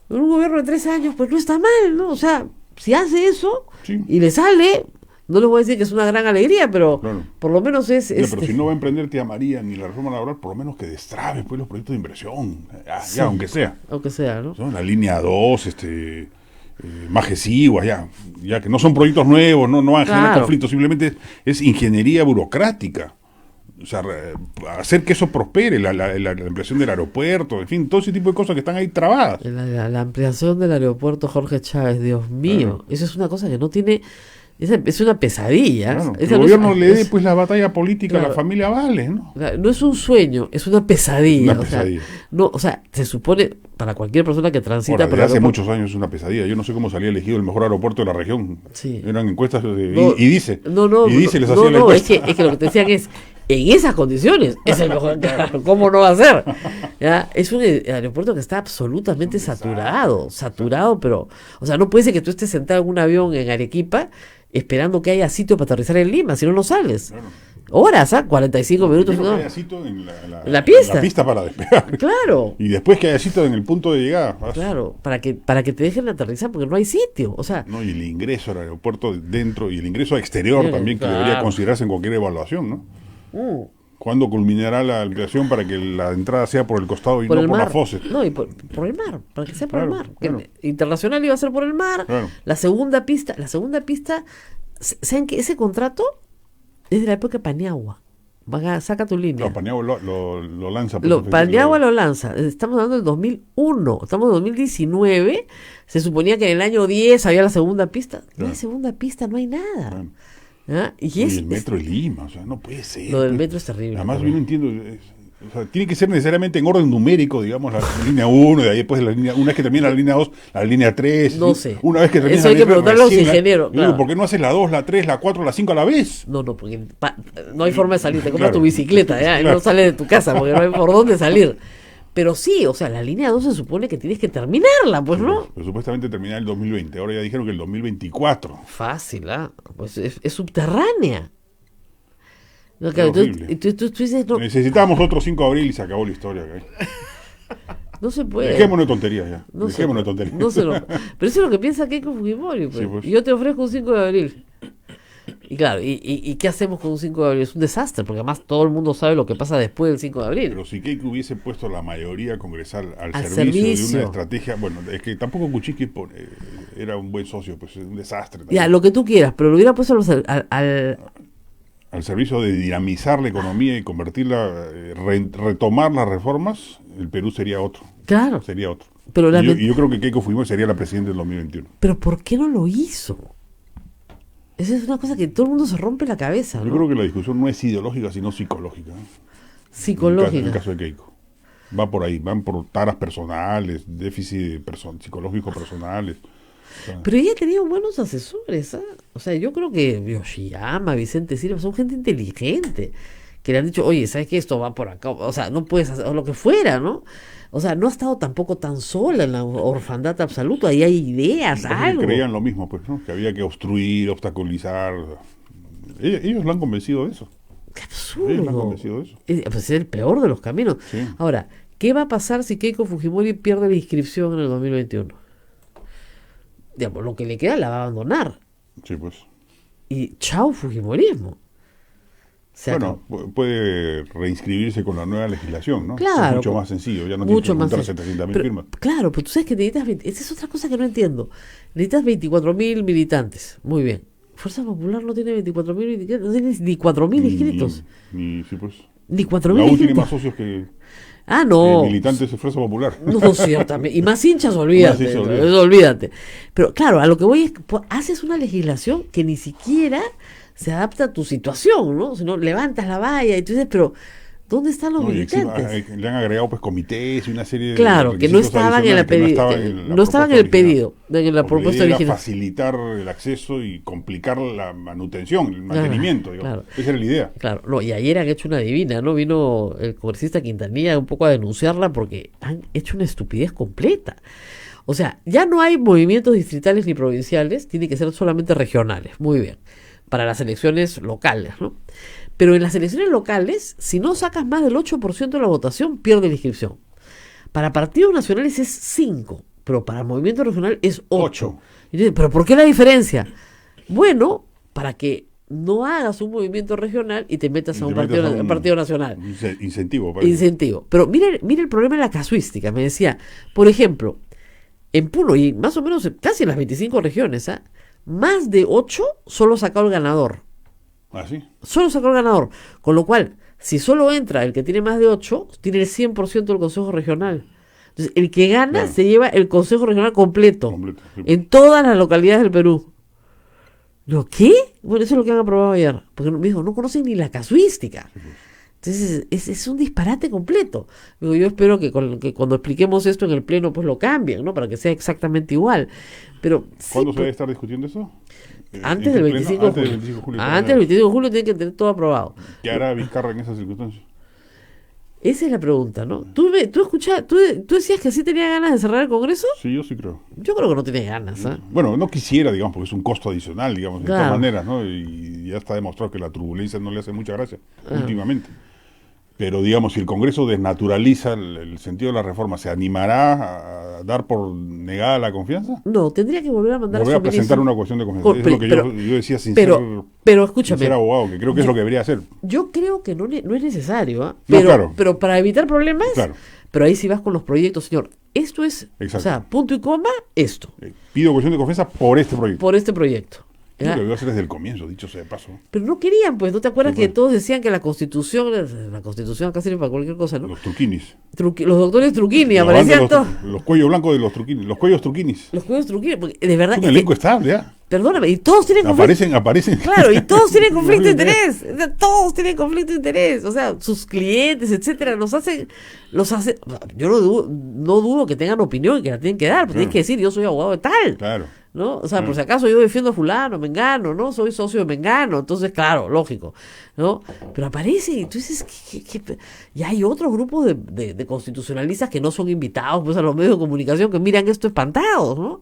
C: en un gobierno de 3 años, pues no está mal, ¿no? O sea, si hace eso y le sale... No les voy a decir que es una gran alegría, pero por lo menos es...
E: Pero si no va a emprender Tía María ni la reforma laboral, por lo menos que destrabe pues los proyectos de inversión, ya aunque sea.
C: Aunque sea, ¿no?
E: La línea 2, Majesiguas, ya que no son proyectos nuevos, no van a generar conflictos, simplemente es ingeniería burocrática. O sea, hacer que eso prospere, la ampliación del aeropuerto, en fin, todo ese tipo de cosas que están ahí trabadas.
C: La ampliación del aeropuerto Jorge Chávez, Dios mío, eso es una cosa que no tiene Es una pesadilla.
E: Claro, que
C: Esa
E: el
C: no
E: gobierno
C: es-
E: le
C: no
E: dé
C: es-
E: pues la batalla política a
C: Claro.
E: la familia Vales, ¿no?
C: O sea, no es un sueño, es una pesadilla.
E: Una
C: o sea,
E: pesadilla.
C: no, o sea, se supone para cualquier persona que transita
E: Ahora,
C: por
E: desde
C: el
E: hace
C: aeropuerto-
E: muchos años es una pesadilla. Yo no sé cómo salía elegido el mejor aeropuerto de la región.
C: Sí.
E: Eran encuestas
C: No,
E: y dice.
C: No,
E: y dice, les
C: no,
E: hacía la
C: no, es
E: encuesta.
C: que lo que te decían es, en esas condiciones, es el mejor, ¿cómo no va a ser? ¿Ya? Es un aeropuerto que está absolutamente saturado, pero, o sea, no puede ser que tú estés sentado en un avión en Arequipa esperando que haya sitio para aterrizar en Lima, si no, no sales. Horas, 45 minutos.
E: Primero
C: ¿no?
E: que haya sitio en
C: la pista.
E: la pista para despegar.
C: Claro.
E: Y después que haya sitio en el punto de llegada.
C: Claro, para que te dejen aterrizar porque no hay sitio. O sea,
E: No, y el ingreso al aeropuerto dentro y el ingreso exterior
C: Claro,
E: también, que
C: claro.
E: debería considerarse en cualquier evaluación, ¿no?
C: mm,
E: ¿Cuándo culminará la ampliación para que la entrada sea por el costado y
C: por
E: no
C: el
E: por
C: mar.
E: la fosa?
C: No, y por el mar, para que sea por
E: Claro,
C: el mar. Que
E: claro.
C: Internacional iba a ser por el mar.
E: Claro.
C: La segunda pista, ¿saben qué? Ese contrato es de la época de Paniagua. Saca tu línea.
E: No, Paniagua lo lanza. pues,
C: Paniagua lo lanza. Estamos hablando del 2001. Estamos en 2019. Se suponía que en el año 10 había la segunda pista. No hay segunda pista, no hay nada. ¿Ah?
E: Y el metro de Lima, o sea, no puede ser.
C: Lo del
E: pues.
C: metro es terrible.
E: Además, yo no entiendo. O sea, tiene que ser necesariamente en orden numérico, digamos, la línea 1, y de ahí después la línea, una vez que termina la línea 2, la línea 3.
C: No sé.
E: Una vez que termina
C: Eso
E: la
C: hay que
E: línea
C: preguntarle a los
E: recién
C: ingenieros,
E: digo,
C: claro.
E: ¿por qué no haces la 2, la 3, la 4, la 5 a la vez?
C: No, porque no hay forma de salir. Te compras
E: Claro.
C: tu bicicleta, ¿ya? Y
E: Claro.
C: no sales de tu casa porque no hay por dónde salir. Pero sí, o sea, la línea 2 se supone que tienes que terminarla, pues, ¿no?
E: Pero supuestamente terminará el 2020, ahora ya dijeron que el 2024.
C: Fácil, pues es subterránea. No, claro, tú
E: Horrible.
C: dices, no,
E: Necesitamos otro 5 de abril y se acabó la historia.
C: no se puede.
E: Dejémonos de tonterías ya.
C: No se
E: Dejémonos de
C: puede.
E: tonterías.
C: No se lo- Pero eso es lo que piensa Keiko Fujimori. Pues.
E: Sí, pues.
C: Yo te ofrezco un 5 de abril. Y claro, ¿y qué hacemos con un 5 de abril? Es un desastre, porque además todo el mundo sabe lo que pasa después del 5 de abril.
E: Pero si Keiko hubiese puesto la mayoría congresal al
C: Al
E: servicio de
C: servicio.
E: una estrategia, bueno, es que tampoco Kuczynski era un buen socio, pues es un desastre.
C: Ya,
E: también.
C: lo que tú quieras, pero lo hubiera puesto
E: Al servicio de dinamizar la economía y convertirla, retomar las reformas, el Perú sería otro.
C: Claro.
E: Sería otro.
C: Pero
E: y yo creo que Keiko Fujimori sería la presidenta del 2021.
C: Pero ¿por qué no lo hizo? Esa es una cosa que todo el mundo se rompe la cabeza,
E: Yo
C: ¿no?
E: creo que la discusión no es ideológica, sino psicológica.
C: Psicológica.
E: En el caso de Keiko. Va por ahí, van por taras personales, déficit psicológico personales. O sea,
C: Pero ella ha tenido buenos asesores, ¿ah? O sea, yo creo que Yoshiyama, Vicente Silva, son gente inteligente, que le han dicho, oye, ¿sabes qué? Esto va por acá, o sea, no puedes hacer, o lo que fuera, ¿no? O sea, no ha estado tampoco tan sola en la orfandad absoluta, ahí hay ideas,
E: Entonces
C: algo.
E: creían lo mismo, pues, ¿no? Que había que obstruir, obstaculizar. Ellos lo han convencido de eso.
C: Qué
E: Ellos lo han
C: absurdo.
E: convencido de eso.
C: Pues es el peor de los caminos.
E: Sí.
C: Ahora, ¿qué va a pasar si Keiko Fujimori pierde la inscripción en el 2021? Digamos, lo que le queda la va a abandonar.
E: Sí, pues.
C: Y chao Fujimorismo. Se
E: Bueno, puede reinscribirse con la nueva legislación, ¿no?
C: Claro.
E: Es mucho más sencillo, ya no
C: Mucho
E: tiene que
C: más
E: juntar
C: sencillo.
E: 700.000
C: Pero,
E: firmas.
C: claro, pero tú sabes que necesitas... Esa es otra cosa que no entiendo. Necesitas 24.000 militantes. Muy bien. Fuerza Popular no tiene 24.000 militantes. No tiene ni 4.000 inscritos.
E: Sí, pues.
C: Ni 4.000
E: La U tiene
C: inscritos.
E: más socios que
C: No.
E: militantes de Fuerza Popular.
C: No, ciertamente. Y más hinchas, olvídate.
E: Más hinchas,
C: olvídate. Pero claro, a lo que voy es, haces una legislación que ni siquiera se adapta a tu situación, ¿no? Si no, levantas la valla y tú dices, pero ¿dónde están los
E: No, y encima,
C: militantes?
E: le han agregado pues comités y una serie de
C: Claro, que no
E: requisitos
C: estaban en la
E: adicionales que
C: no estaban en el pedido, en la
E: Porque
C: propuesta
E: era
C: original.
E: facilitar el acceso y complicar la manutención, el mantenimiento, digamos.
C: claro.
E: Esa era la idea.
C: Claro, no, y ayer han hecho una divina, ¿no? Vino el congresista Quintanilla un poco a denunciarla porque han hecho una estupidez completa. O sea, ya no hay movimientos distritales ni provinciales, tiene que ser solamente regionales, muy bien, para las elecciones locales, ¿no? Pero en las elecciones locales, si no sacas más del 8% de la votación, pierde la inscripción. Para partidos nacionales es 5, pero para movimiento regional es 8. Y dices, ¿pero por qué la diferencia? Bueno, para que no hagas un movimiento regional y te metas a un partido nacional.
E: Incentivo. Parece.
C: Incentivo. Pero mire el problema en la casuística. Me decía, por ejemplo, en Puno y más o menos casi en las 25 regiones, más de 8 solo sacó el ganador.
E: ¿Ah, sí?
C: Solo sacó el ganador. Con lo cual, si solo entra el que tiene más de 8, tiene el 100% del Consejo Regional. Entonces, el que gana se lleva el Consejo Regional completo.
E: Sí.
C: En todas las localidades del Perú. ¿Lo qué? Bueno, eso es lo que han aprobado ayer. Porque me dijo, no conocen ni la casuística. Entonces es un disparate completo. Digo, yo espero que cuando expliquemos esto en el pleno pues lo cambien, ¿no? Para que sea exactamente igual. Pero
E: ¿Cuándo se
C: pues,
E: debe estar discutiendo eso?
C: Antes del 25 de julio. Antes del 25 de julio tiene que tener todo aprobado.
E: ¿Qué hará Vizcarra en esas circunstancias?
C: Esa es la pregunta, ¿no? ¿Tú decías que sí tenía ganas de cerrar el Congreso?
E: Sí, yo sí creo.
C: Yo creo que no tiene ganas, ¿eh?
E: Bueno, no quisiera, digamos, porque es un costo adicional, digamos, de
C: Claro.
E: todas maneras, ¿no? Y ya está demostrado que la turbulencia no le hace mucha gracia últimamente. Pero, digamos, si el Congreso desnaturaliza el sentido de la reforma, ¿se animará a dar por negada la confianza?
C: No, tendría que volver a mandar
E: Volver
C: a
E: a
C: su
E: presentar
C: ministro.
E: una cuestión de confianza. Es lo que yo decía sin
C: pero escúchame,
E: ser abogado, que creo que es lo que debería hacer.
C: Yo creo que no es necesario, ¿ah?
E: No, claro.
C: Pero para evitar problemas,
E: Claro.
C: pero ahí sí vas con los proyectos, señor. Esto es,
E: Exacto.
C: o sea, punto y coma, esto,
E: Pido cuestión de confianza por este proyecto.
C: por este proyecto.
E: Lo
C: ¿ya?
E: que debió hacer desde el comienzo, dicho sea de paso.
C: Pero no querían, pues, ¿no te acuerdas
E: Sí,
C: que
E: bueno.
C: todos decían que la Constitución acá sirve para cualquier cosa, ¿no?
E: Los truquinis.
C: Los doctores Truquini,
E: Los
C: aparecían
E: bancos,
C: todos.
E: los cuellos blancos de los truquinis. Los cuellos truquinis.
C: Los cuellos Truquini, porque de verdad.
E: Es un elenco estable, ¿ya?
C: Perdóname, y todos tienen conflicto.
E: Aparecen.
C: Claro, y todos tienen conflicto de interés. O sea, todos tienen conflicto de interés. O sea, sus clientes, etcétera, los hacen. Yo no dudo que tengan opinión y que la tienen que dar, pero tienes que decir, yo soy abogado de tal.
E: Claro.
C: ¿No? O sea, por si acaso yo defiendo a fulano, mengano, ¿no? Soy socio de mengano, entonces, claro, lógico, ¿no? Pero aparece, y tú dices, y hay otros grupos de constitucionalistas que no son invitados, pues, a los medios de comunicación, que miran esto espantados, ¿no?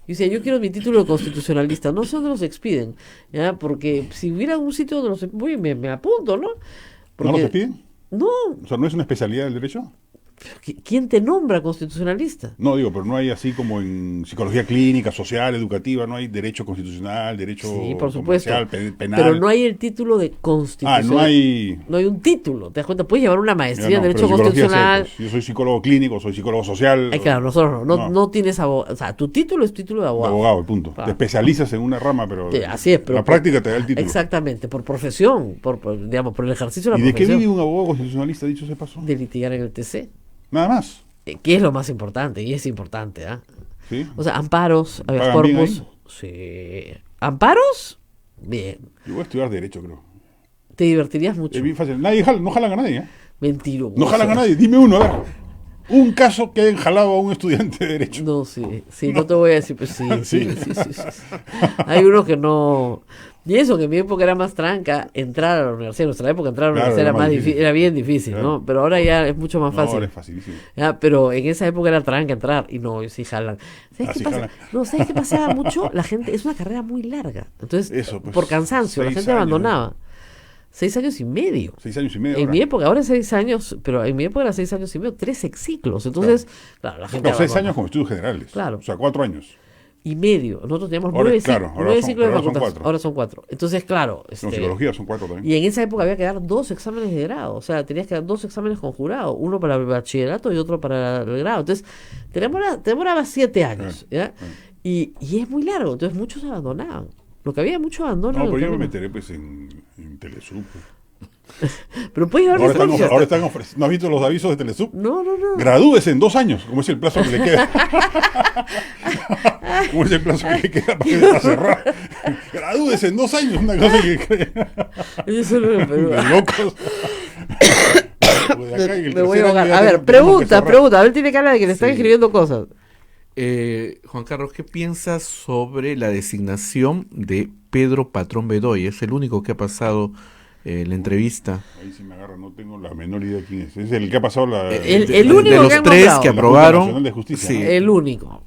C: Y dice, yo quiero mi título de constitucionalista, no sé dónde los expiden, ¿ya? Porque si hubiera un sitio donde los voy, me apunto, ¿no? Porque,
E: ¿No los expiden?
C: No.
E: O sea, ¿no es una especialidad del derecho?
C: ¿Quién te nombra constitucionalista?
E: No, digo, pero no hay así como en psicología clínica, social, educativa, no hay derecho constitucional, derecho
C: Sí, por supuesto.
E: comercial, penal.
C: Pero no hay el título de constitucional.
E: no hay
C: un título, ¿te das cuenta? Puedes llevar una maestría
E: Ya
C: en
E: no,
C: Derecho
E: pero psicología
C: Constitucional.
E: sé, pues. Yo soy psicólogo clínico, soy psicólogo social.
C: Ay, claro, nosotros no tienes abogado. O sea, tu título es título de abogado.
E: Abogado, el punto.
C: Ah.
E: Te especializas en una rama, pero
C: Sí, así es, pero
E: la práctica te da el título.
C: Exactamente, por profesión, digamos, por el ejercicio de la
E: ¿Y de qué
C: profesión.
E: vive un abogado constitucionalista, dicho ese paso?
C: De litigar en el TC.
E: Nada más.
C: Que es lo más importante, y es importante, ¿ah?
E: ¿Sí?
C: O sea, amparos, habeas
E: ¿Pagan bien
C: corpus. Sí. ¿Amparos? Bien.
E: Yo voy a estudiar derecho, creo.
C: Te divertirías mucho.
E: Es bien fácil. No jalan a nadie, ¿eh?
C: Mentiroso.
E: No jalan a nadie. Dime uno, a ver. Un caso que hayan jalado a un estudiante de derecho.
C: No, sí, no te voy a decir, pues sí. Hay unos que no. Y eso, que en mi época era más tranca entrar a la universidad. En nuestra época entrar a la universidad era más difícil, era bien difícil,
E: Claro.
C: ¿no? Pero ahora ya es mucho más fácil.
E: Ahora es facilísimo.
C: Ya, pero en esa época era tranca entrar y no, sí jalan. ¿Sabes qué pasa?
E: jalan.
C: No, ¿sabes qué pasaba mucho? La gente, es una carrera muy larga. Entonces,
E: Eso, pues,
C: por cansancio, la
E: 6
C: gente
E: años,
C: abandonaba. 6 años y medio.
E: 6 años y medio.
C: En
E: ahora.
C: mi época, ahora es 6 años, pero en mi época era 6 años y medio, 3 ciclos. Entonces, claro, la gente.
E: No, 6
C: abandona.
E: años como estudios generales.
C: Claro.
E: O sea, 4 años.
C: Y medio. Nosotros teníamos
E: Ahora,
C: 9
E: claro, ahora son-
C: ciclos de
E: ahora son
C: facultad.
E: 4.
C: Ahora son 4. Entonces, claro.
E: En psicología son 4 también.
C: Y en esa época había que dar 2 exámenes de grado. O sea, tenías que dar 2 exámenes con jurado. Uno para el bachillerato y otro para el grado. Entonces, te demoraba 7 años. ¿Ya? Y es muy largo. Entonces, muchos abandonaban. Lo que había mucho abandono.
E: No,
C: en el
E: pero yo me
C: camino.
E: meteré pues en Telesub.
C: Pero puedes llevar
E: Ahora están ofreciendo. ¿No has visto los avisos de Telesub?
C: No.
E: Gradúese en 2 años, como es el plazo que le queda. ¿Cómo es el plazo que le queda para cerrar? Gradúese en 2 años, una cosa que.
C: Eso no lo Perú.
E: De locos.
C: Me voy a ahogar. A ver, pregunta. A ver, tiene cara de que le están escribiendo cosas.
B: Juan Carlos, ¿qué piensas sobre la designación de Pedro Patrón Bedoya? Es el único que ha pasado la entrevista.
E: Ahí sí me agarra, no tengo la menor idea de quién es. Es el que ha pasado
C: el único
B: de los
C: que han
B: 3
C: nombrado.
B: que
E: La Junta
B: aprobaron.
E: Nacional de Justicia,
B: Sí.
E: ¿no?
C: El único.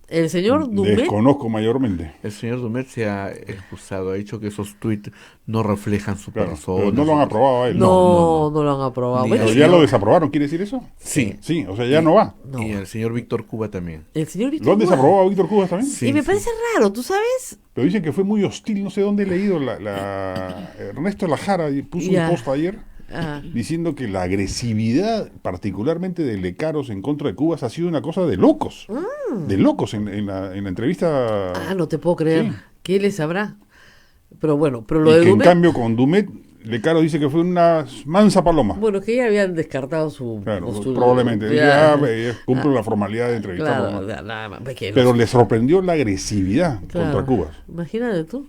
C: El señor Dumet.
E: Desconozco mayormente.
B: El señor Dumet se ha excusado, ha dicho que esos tweets no reflejan su
E: Claro,
B: persona.
E: pero no lo han aprobado a él.
C: No lo han aprobado.
B: Ni
C: Bueno,
E: Pero ya lo desaprobaron, ¿quiere decir eso?
B: Sí.
E: Sí, o sea, ya no va.
C: No.
B: Y el señor Víctor Cuba también.
C: El señor Víctor
E: ¿Lo han
C: Cuba.
E: desaprobado a Víctor Cubas también?
B: Sí,
C: Y me
B: sí.
C: parece raro, ¿tú sabes?
E: Pero dicen que fue muy hostil, no sé dónde he leído. Ernesto Lajara puso
C: Ya.
E: un post ayer
C: Ah,
E: diciendo que la agresividad, particularmente de Lecaros en contra de Cubas, ha sido una cosa de locos. De locos en la entrevista.
C: no te puedo creer.
E: Sí.
C: ¿Qué les sabrá? Pero bueno, pero
E: Y
C: lo de
E: que en
C: Dumet.
E: cambio con Dumet, Lecaro dice que fue una mansa paloma.
C: Bueno, es que ya habían descartado su.
E: Claro,
C: su-
E: probablemente.
C: ya-
E: Cumple la formalidad de entrevistar.
C: Claro,
E: nomás.
C: nada más. Es que
E: Pero
C: los-
E: le sorprendió la agresividad
C: claro.
E: contra Cubas.
C: Imagínate tú.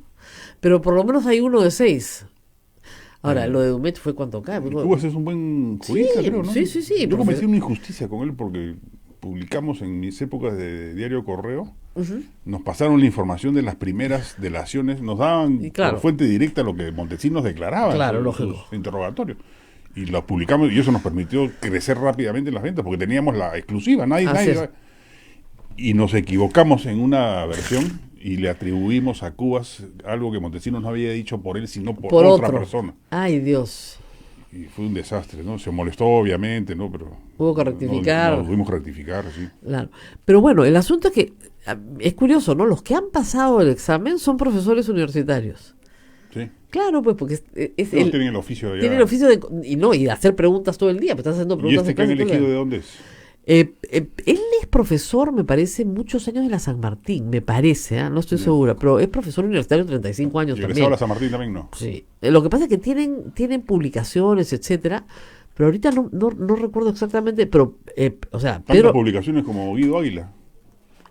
C: Pero por lo menos hay uno de 6. Ahora, lo de Dumet fue cuando cae.
E: Cubas es un buen jurista, creo, ¿no?
C: Sí.
E: Yo cometí una injusticia con él porque publicamos en mis épocas de Diario Correo, nos pasaron la información de las primeras delaciones, nos daban por fuente directa lo que Montesinos declaraba en sus interrogatorios. Y lo publicamos y eso nos permitió crecer rápidamente en las ventas porque teníamos la exclusiva, nadie y nos equivocamos en una versión y le atribuimos a Cubas algo que Montesinos no había dicho por él, sino por otra persona.
C: Ay, Dios.
E: Y fue un desastre, ¿no? Se molestó, obviamente, ¿no? Pero
C: hubo que rectificar.
E: No, tuvimos que rectificar, sí.
C: Claro. Pero bueno, el asunto es que es curioso, ¿no? Los que han pasado el examen son profesores universitarios.
E: Sí.
C: Claro, pues, porque
E: tienen el oficio de...
C: Tienen el oficio de... Y de hacer preguntas todo el día, pues estás haciendo preguntas.
E: ¿Y este que han elegido de dónde es?
C: Él es profesor, me parece, muchos años de la San Martín, me parece, no estoy segura, pero es profesor universitario 35 años también.
E: ¿Y la San Martín también no?
C: Sí. Lo que pasa es que tienen publicaciones, etcétera, pero ahorita no recuerdo exactamente, pero, o sea...
E: Tantas publicaciones como Guido Águila.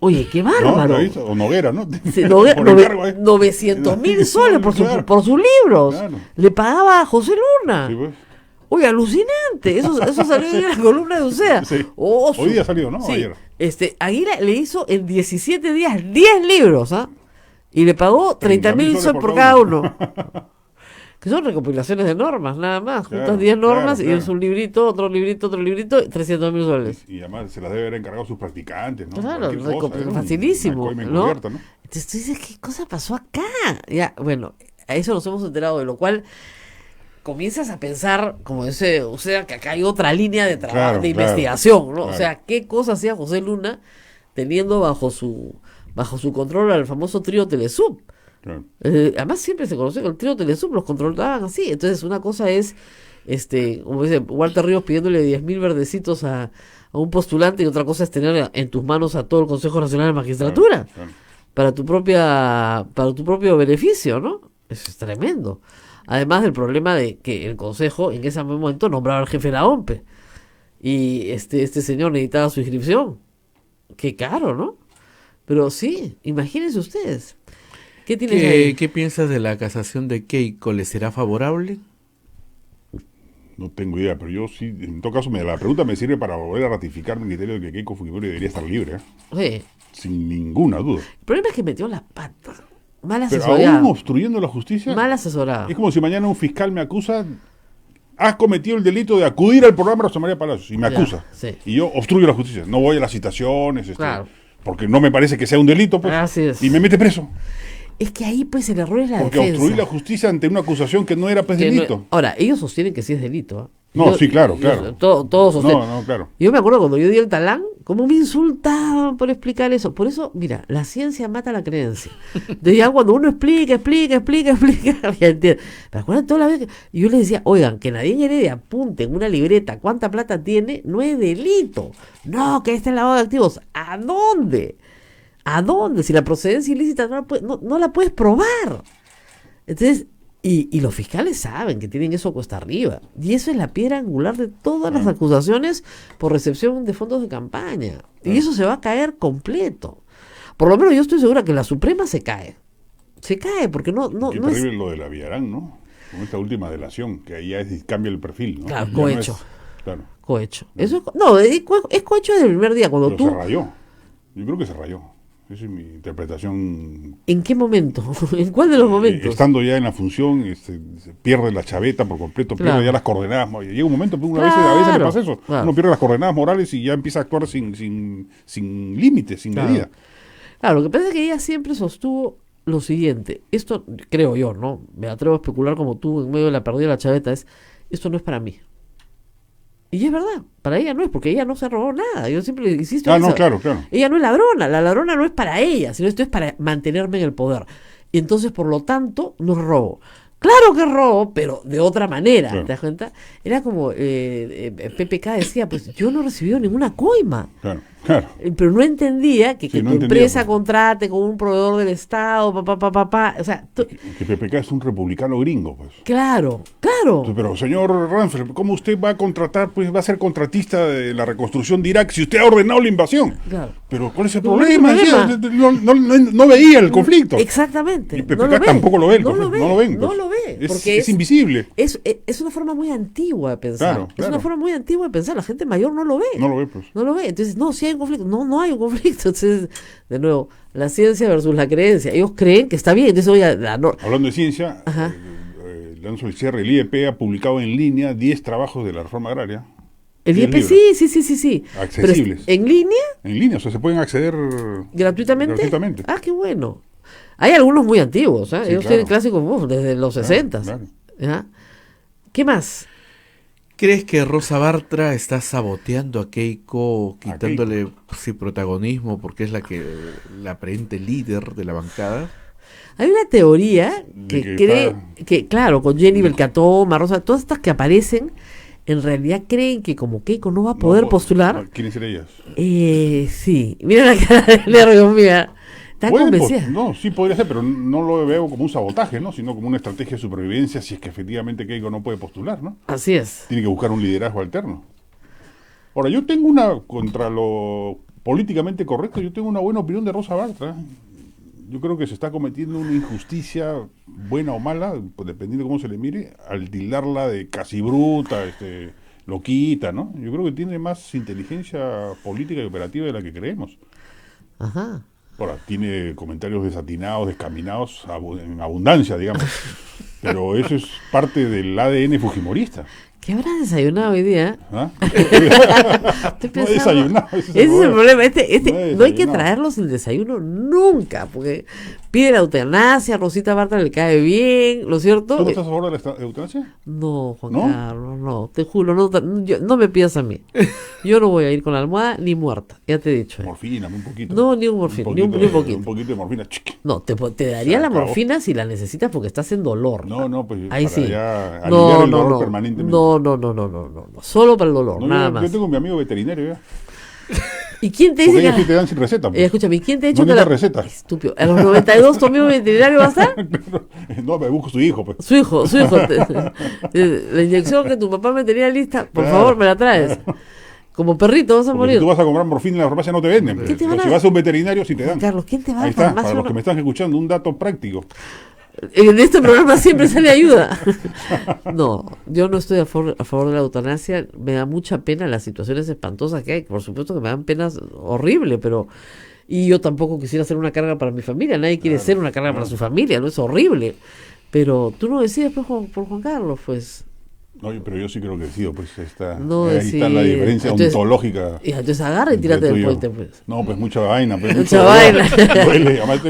C: Oye, qué bárbaro.
E: ¿No? O Noguera, ¿no?
C: Sí, 900.000 soles por sus libros. Claro. Le pagaba a José Luna. Sí, pues. Oye, alucinante. Eso salió en la columna de UCEA.
E: Sí. Hoy día salió, ¿no?
C: Sí.
E: Ayer.
C: Aguila le hizo en 17 días 10 libros, ¿ah? Y le pagó 30.000 soles por cada uno. Que son recopilaciones de normas, nada más. Juntas 10 normas y es un librito, otro librito, 300.000 soles.
E: Y además se las debe haber encargado sus practicantes, ¿no?
C: Claro, facilísimo. ¿No? Entonces tú dices, ¿qué cosa pasó acá? Ya, bueno, a eso nos hemos enterado, de lo cual comienzas a pensar, como dice, o sea, que acá hay otra línea de trabajo, de investigación, ¿no? Claro. O sea, ¿qué cosa hacía José Luna teniendo bajo su control al famoso trío Telesub? Claro. Además siempre se conoció que el trío Telesub los controlaban así. Entonces una cosa es, como dice Walter Ríos, pidiéndole 10.000 verdecitos a un postulante, y otra cosa es tener en tus manos a todo el Consejo Nacional de Magistratura, claro. para tu propio beneficio, ¿no? Eso es tremendo. Además del problema de que el Consejo en ese momento nombraba al jefe de la OMPE y este señor necesitaba su inscripción. Qué caro, ¿no? Pero sí, imagínense ustedes. ¿Qué tienes ahí?
B: ¿Qué piensas de la casación de Keiko? ¿Le será favorable?
E: No tengo idea, pero yo sí, en todo caso, la pregunta me sirve para volver a ratificar mi criterio de que Keiko Fujimori debería estar libre, ¿eh? Sí. Sin ninguna duda.
C: El problema es que metió las patas. Mal
E: asesorada. Pero aún obstruyendo la justicia.
C: Mal asesorada.
E: Es como si mañana un fiscal me acusa, has cometido el delito de acudir al programa Rosa María Palacios, y me acusa. Sí. Y yo obstruyo la justicia. No voy a las citaciones, claro. Porque no me parece que sea un delito, pues. Así es. Y me mete preso.
C: Es que ahí pues el error es la
E: defensa. Porque obstruir la justicia ante una acusación que no era pues delito.
C: No, ahora, ellos sostienen que sí es delito.
E: No, sí, claro.
C: Todos sostienen.
E: No, claro.
C: Yo me acuerdo cuando yo di el talán, cómo me insultaban por explicar eso. Por eso, mira, la ciencia mata la creencia. De ya cuando uno explica, ya entiende. ¿Me acuerdan toda la vez que y yo les decía, oigan, que Nadine Heredia apunte en una libreta cuánta plata tiene, no es delito. No, que está en lavado de activos. ¿A dónde? ¿A dónde? Si la procedencia ilícita no la puedes probar. Entonces, y los fiscales saben que tienen eso cuesta arriba. Y eso es la piedra angular de todas las acusaciones por recepción de fondos de campaña. Y eso se va a caer completo. Por lo menos yo estoy segura que la Suprema se cae. Se cae porque no
E: Qué terrible es lo de la Villarán, ¿no? Con esta última delación, que ahí ya cambia el perfil, ¿no?
C: Claro, cohecho.
E: Claro.
C: Cohecho. Eso es cohecho desde el primer día. Cuando
E: se rayó. Yo creo que se rayó. Esa es mi interpretación.
C: ¿En qué momento? ¿En cuál de los momentos?
E: Estando ya en la función, se pierde la chaveta por completo, pierde ya las coordenadas. Llega un momento, a veces le pasa eso. Claro. Uno pierde las coordenadas morales y ya empieza a actuar sin límites, sin medida.
C: Claro, lo que pasa es que ella siempre sostuvo lo siguiente. Esto, creo yo, ¿no? Me atrevo a especular como tú en medio de la pérdida de la chaveta, esto no es para mí. Y es verdad, para ella no es, porque ella no se robó nada. Yo siempre insisto en eso.
E: Claro.
C: Ella no es ladrona, la ladrona no es para ella, sino esto es para mantenerme en el poder. Y entonces, por lo tanto, no es robo. Claro que es robo, pero de otra manera, ¿te das cuenta? Era como PPK decía, pues yo no he recibido ninguna coima.
E: Claro. Claro.
C: Pero no entendía que
E: no
C: tu
E: entendía,
C: empresa
E: pues.
C: contrate con un proveedor del Estado, o sea,
E: Que PPK es un republicano gringo, pues.
C: claro.
E: Pero señor Ramsfeld, ¿cómo usted va a contratar, pues va a ser contratista de la reconstrucción de Irak si usted ha ordenado la invasión?
C: Claro.
E: Pero ¿cuál es el
C: No,
E: problema?
C: no hay
E: Decía,
C: problema.
E: no veía el conflicto.
C: Exactamente.
E: Y PPK tampoco lo ve,
C: no lo
E: ven.
C: No
E: pues.
C: lo ve.
E: Es,
C: Porque
E: es invisible.
C: Es una forma muy antigua de pensar.
E: Claro,
C: Es una forma muy antigua de pensar. La gente mayor no lo ve.
E: No lo ve, pues.
C: No lo ve. Entonces, no, si hay un conflicto. No hay un conflicto. Entonces, de nuevo, la ciencia versus la creencia. Ellos creen que está bien. Entonces, oye,
E: Hablando de ciencia, lanzo el cierre. El IEP ha publicado en línea 10 trabajos de la reforma agraria.
C: El
E: 10
C: IEP
E: libros.
C: sí.
E: Accesibles.
C: Pero, ¿en línea?
E: En línea, o sea, se pueden acceder
C: ¿Gratuitamente? Ah, qué bueno. Hay algunos muy antiguos, ¿eh?
E: Sí,
C: Ellos tienen clásicos desde los 60.
E: Claro.
C: ¿Ya? ¿Qué más?
B: ¿Crees que Rosa Bartra está saboteando a Keiko, quitándole protagonismo porque es la aparente líder de la bancada?
C: Hay una teoría que cree que, claro, con Jenny Belcatoma, Rosa, todas estas que aparecen, en realidad creen que como Keiko no va a poder postular.
E: ¿Quiénes eran ellas?
C: Sí, mira la cara de nervios mía. Están convencidas.
E: No, sí podría ser, pero no lo veo como un sabotaje, ¿no? Sino como una estrategia de supervivencia si es que efectivamente Keiko no puede postular, ¿no?
C: Así es.
E: Tiene que buscar un liderazgo alterno. Ahora, yo tengo contra lo políticamente correcto, yo tengo una buena opinión de Rosa Bartra. Yo creo que se está cometiendo una injusticia, buena o mala, pues dependiendo de cómo se le mire, al tildarla de casi bruta, loquita, ¿no? Yo creo que tiene más inteligencia política y operativa de la que creemos.
C: Ajá.
E: Ahora, tiene comentarios desatinados, descaminados, en abundancia, digamos. Pero eso es parte del ADN fujimorista.
C: ¿Qué habrás desayunado hoy día?
E: ¿Ah?
C: Estoy
E: No he desayunado.
C: Ese es el problema. No hay que traerlos el desayuno nunca, porque pide la eutanasia, Rosita Bartra le cae bien, ¿lo cierto?
E: ¿Tú no estás a favor de la eutanasia?
C: No, Juan Carlos, no, te juro, no me pidas a mí. Yo no voy a ir con la almohada ni muerta, ya te he dicho.
E: Morfina, un poquito.
C: No, ni un morfina, ni un poquito.
E: Un poquito de morfina.
C: No, te daría la morfina si la necesitas porque estás en dolor.
E: No, pues
C: ahí
E: para
C: sí.
E: ya aliviar el dolor permanentemente.
C: No, solo para el dolor, nada más.
E: Yo tengo mi amigo veterinario ya.
C: ¿Y quién te dice
E: porque
C: que
E: ellos te dan sin receta? Pues.
C: Escúchame, ¿quién te ha dicho
E: no
C: que la
E: receta?
C: Estúpido. ¿A los 92 tu amigo veterinario va a estar?
E: No, me busco su hijo, pues.
C: Su hijo. La inyección que tu papá me tenía lista, por favor, me la traes. Como perrito vas a morir.
E: Si tú vas a comprar morfina en la farmacia no te venden.
C: ¿Qué te van
E: si vas a un veterinario sí te dan.
C: Carlos, ¿quién te va a dar?
E: Ahí está, para los que me están escuchando, un dato práctico.
C: En este programa siempre sale ayuda. No, yo no estoy a favor de la eutanasia. Me da mucha pena las situaciones espantosas que hay. Por supuesto que me dan penas horrible, pero... Y yo tampoco quisiera ser una carga para mi familia. Nadie quiere ser una carga para su familia, no es horrible. Pero tú no decides pues, por Juan Carlos, pues...
E: No, pero yo sí creo que decido, pues ahí está la diferencia ontológica.
C: Entonces agarra y tírate del puente, pues.
E: No, pues mucha vaina. Pues,
C: mucha vaina.
E: Duele. Además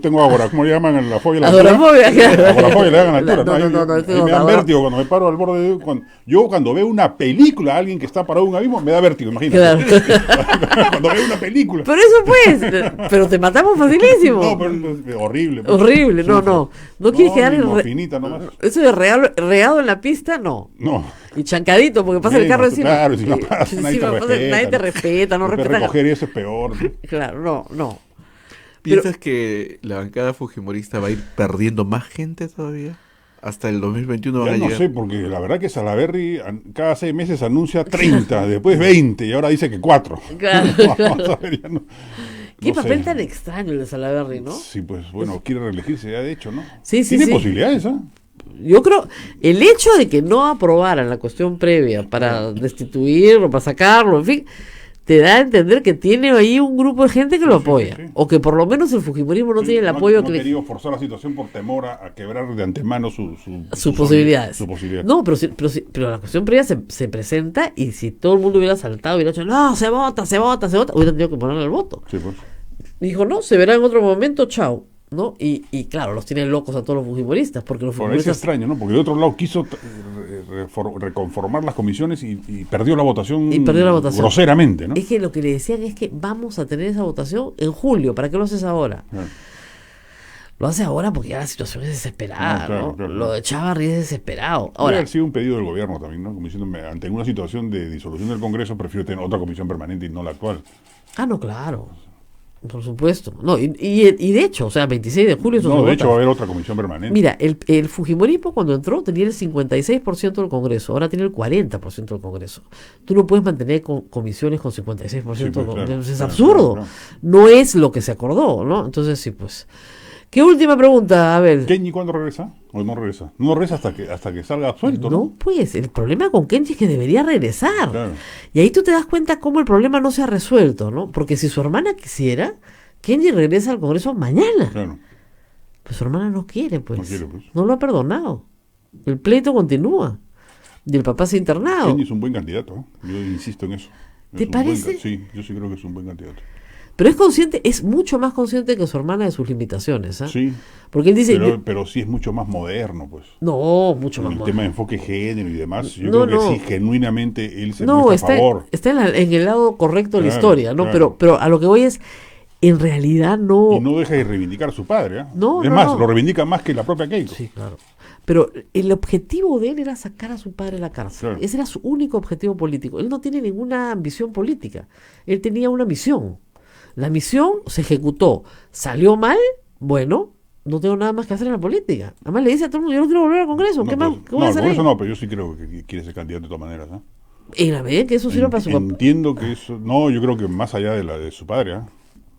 E: tengo ahora, ¿cómo le llaman? La fobia.
C: Agorafobia, claro.
E: Agorafobia, le hagan altura.
C: No,
E: me da vértigo cuando me paro al borde de... Yo cuando veo una película, alguien que está parado en un abismo, me da vértigo, imagínate. Claro. Cuando veo una película.
C: Pero eso pues, pero te matamos facilísimo.
E: No, pero horrible.
C: Pues. Horrible, no. No quieres quedar en... Eso de regado en la pista, no.
E: No.
C: Y chancadito, porque pasa el carro encima.
E: Claro, si no pasa,
C: nadie te respeta, no respeta.
E: Recoger eso es peor.
C: Claro, no.
B: ¿Piensas que la bancada fujimorista va a ir perdiendo más gente todavía? Hasta el 2021 van a llegar.
E: No sé, porque la verdad que Salaverry cada 6 meses anuncia 30, después 20 y ahora dice que 4.
C: Claro.
E: Vamos a ver, ya no.
C: Qué papel tan extraño el de Salaverry, ¿no?
E: Sí, pues bueno, quiere reelegirse ya de hecho, ¿no?
C: Sí.
E: Tiene posibilidades, ¿ah?
C: Yo creo, el hecho de que no aprobaran la cuestión previa para destituirlo, para sacarlo, en fin, te da a entender que tiene ahí un grupo de gente que lo apoya. O que por lo menos el fujimorismo no tiene el apoyo
E: que... No ha querido forzar la situación por temor a quebrar de antemano sus
C: posibilidades.
E: Su posibilidad.
C: No, pero la cuestión previa se presenta y si todo el mundo hubiera saltado, hubiera dicho, no, se vota, hubiera tenido que ponerle el voto.
E: Sí, pues.
C: Dijo, no, se verá en otro momento, chao. ¿No? Y claro, los tienen locos a todos los fujimoristas, porque los fujimoristas...
E: Es extraño, ¿no? Porque de otro lado quiso reconformar las comisiones y perdió la votación groseramente, ¿no?
C: Es que lo que le decían es que vamos a tener esa votación en julio, ¿para qué lo haces ahora? Lo hace ahora porque ya la situación es desesperada, ¿no? Claro. Lo de Chávarri es desesperado. Ahora,
E: ha sido un pedido del gobierno también, ¿no? Como diciendo, ante una situación de disolución del Congreso, prefiero tener otra comisión permanente y no la actual.
C: Ah, no, claro. Por supuesto. No, y de hecho, o sea, 26 de julio...
E: No, de hecho va a haber otra comisión permanente.
C: Mira, el Fujimorismo cuando entró tenía el 56% del Congreso, ahora tiene el 40% del Congreso. Tú no puedes mantener comisiones con 56%
E: Sí, pues,
C: del Congreso,
E: claro,
C: es
E: claro,
C: absurdo.
E: claro.
C: No es lo que se acordó, ¿no? Entonces, sí, pues... ¿Qué última pregunta? A ver.
E: ¿Kenji cuándo regresa? ¿O no regresa? No regresa hasta que salga suelto, ¿no?
C: No, pues, el problema con Kenji es que debería regresar.
E: Claro.
C: Y ahí tú te das cuenta cómo el problema no se ha resuelto, ¿no? Porque si su hermana quisiera, Kenji regresa al Congreso mañana.
E: Claro.
C: Pues su hermana no quiere, pues.
E: No quiere, pues.
C: No lo ha perdonado. El pleito continúa. Y el papá se ha internado.
E: Kenji es un buen candidato, ¿eh? Yo insisto en eso.
C: ¿Te parece?
E: Sí, yo sí creo que es un buen candidato.
C: Pero es consciente, es mucho más consciente que su hermana de sus limitaciones, ¿ah?
E: Sí.
C: Porque él dice...
E: Pero sí es mucho más moderno, pues.
C: No, mucho más
E: el
C: moderno.
E: tema de enfoque género y demás, yo
C: No,
E: creo que
C: no.
E: sí, genuinamente él se muestra a favor.
C: Está en el lado correcto de la
E: Claro,
C: historia, ¿no?
E: claro.
C: Pero a lo que voy es, en realidad no...
E: Y no deja de reivindicar a su padre, ¿eh?
C: No,
E: es
C: no,
E: más,
C: no.
E: lo reivindica más que la propia Keiko.
C: Sí, claro. Pero el objetivo de él era sacar a su padre de la cárcel.
E: Claro.
C: Ese era su único objetivo político. Él no tiene ninguna ambición política. Él tenía una misión. La misión se ejecutó. ¿Salió mal? Bueno, no tengo nada más que hacer en la política. Además le dice a todo el mundo, yo no quiero volver al Congreso. ¿Qué más? ¿Qué voy a
E: No,
C: hacer
E: por
C: ahí?
E: eso no, pero yo sí creo que quiere ser candidato de todas maneras, ¿eh?
C: En la medida en que eso sirva para su papá.
E: Entiendo que eso... No, yo creo que más allá de la de su padre, ¿eh?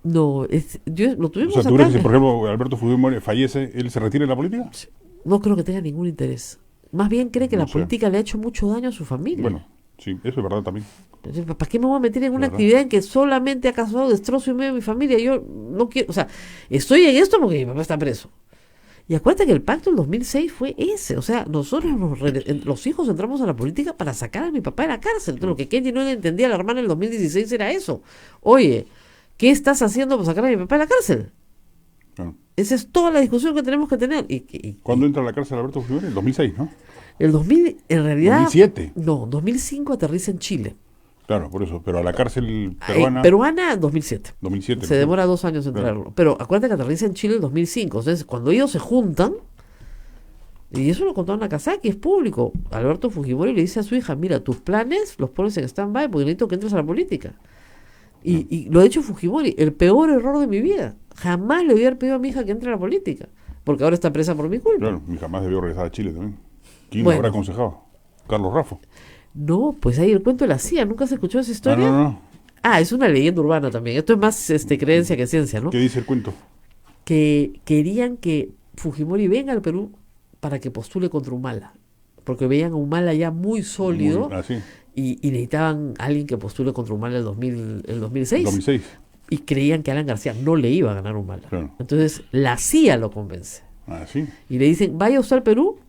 C: No, lo
E: O
C: tuvimos
E: sea, ¿tú
C: acá.
E: crees que si, por ejemplo, Alberto Fujimori fallece, él se retira de la política?
C: No creo que tenga ningún interés. Más bien cree que
E: No
C: la
E: sé.
C: política le ha hecho mucho daño a su familia.
E: Bueno, sí, eso es verdad también.
C: Entonces, ¿para qué me voy a meter en una
E: ¿Verdad?
C: actividad en que solamente ha causado destrozo en medio de mi familia? Yo no quiero, o sea, estoy en esto porque mi papá está preso. Y acuérdate que el pacto del 2006 fue ese, o sea, nosotros los hijos entramos a la política para sacar a mi papá de la cárcel. Entonces, lo que Kenji no le entendía a la hermana en el 2016 era eso. Oye, ¿qué estás haciendo para sacar a mi papá de la cárcel?
E: Claro.
C: Esa es toda la discusión que tenemos que tener.
E: ¿Cuándo entra a la cárcel Alberto Fujimori? El 2006, ¿no?
C: El 2000, en realidad...
E: 2007.
C: No, 2005 aterriza en Chile.
E: Claro, por eso. Pero a la cárcel peruana...
C: Peruana, 2007.
E: 2007.
C: Se demora 2 años en
E: Claro.
C: traerlo. Pero acuérdate que aterriza en Chile en 2005. Entonces, cuando ellos se juntan, y eso lo contó Nakazaki, es público, Alberto Fujimori le dice a su hija, mira, tus planes los pones en stand-by porque necesito que entres a la política. Y lo ha dicho Fujimori, el peor error de mi vida. Jamás le voy a haber pedido a mi hija que entre a la política. Porque ahora está presa por mi culpa.
E: Claro, y jamás debió regresar a Chile también. ¿Quién
C: Bueno.
E: lo habrá aconsejado? Carlos Raffo.
C: No, pues ahí el cuento de la CIA. ¿Nunca se escuchó esa historia?
E: No.
C: Ah, es una leyenda urbana también. Esto es más creencia que ciencia, ¿no?
E: ¿Qué dice el cuento?
C: Que querían que Fujimori venga al Perú para que postule contra Humala. Porque veían a Humala ya muy sólido
E: Así.
C: y necesitaban a alguien que postule contra Humala el 2006.
E: 2006.
C: Y creían que Alan García no le iba a ganar Humala.
E: Claro.
C: Entonces la CIA lo convence.
E: Ah, sí.
C: Y le dicen, vaya usted al Perú,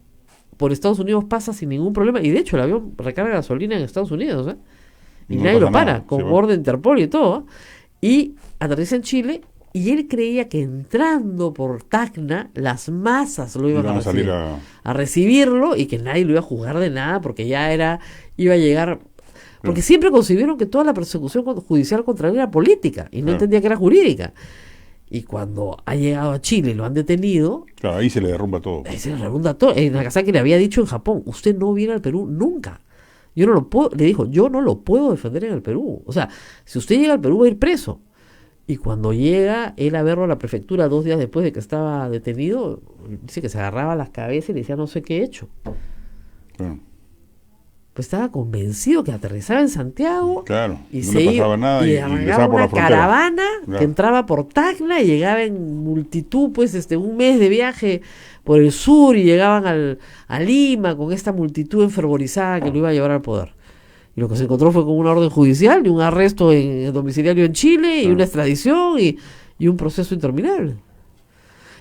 C: por Estados Unidos pasa sin ningún problema. Y de hecho el avión recarga gasolina en Estados Unidos, ¿eh? Y
E: No
C: nadie lo
E: pasa
C: para,
E: nada,
C: con
E: sí,
C: orden de Interpol y todo. Y aterriza en Chile y él creía que entrando por Tacna las masas lo iban a
E: salir
C: recibir, a recibirlo y que nadie lo iba a juzgar de nada porque ya iba a llegar... Porque siempre concibieron que toda la persecución judicial contra él era política y no entendía que era jurídica. Y cuando ha llegado a Chile y lo han detenido...
E: Claro, ahí se le derrumba todo.
C: Ahí se le derrumba todo. Nakazaki le había dicho en Japón, usted no viene al Perú nunca. Yo no lo puedo, le dijo, yo no lo puedo defender en el Perú. O sea, si usted llega al Perú va a ir preso. Y cuando llega él a verlo a la prefectura 2 días después de que estaba detenido, dice que se agarraba las cabezas y le decía, no sé qué he hecho.
E: Claro.
C: Pues estaba convencido que aterrizaba en Santiago
E: Claro,
C: y
E: no
C: se
E: le pasaba
C: iba
E: nada
C: y
E: y
C: arrancaba
E: ingresaba por
C: una
E: la frontera.
C: caravana
E: Claro.
C: que entraba por Tacna y llegaba en multitud, pues un mes de viaje por el sur y llegaban a Lima con esta multitud enfervorizada que lo iba a llevar al poder. Y lo que se encontró fue con una orden judicial y un arresto en domiciliario en Chile y una extradición y un proceso interminable.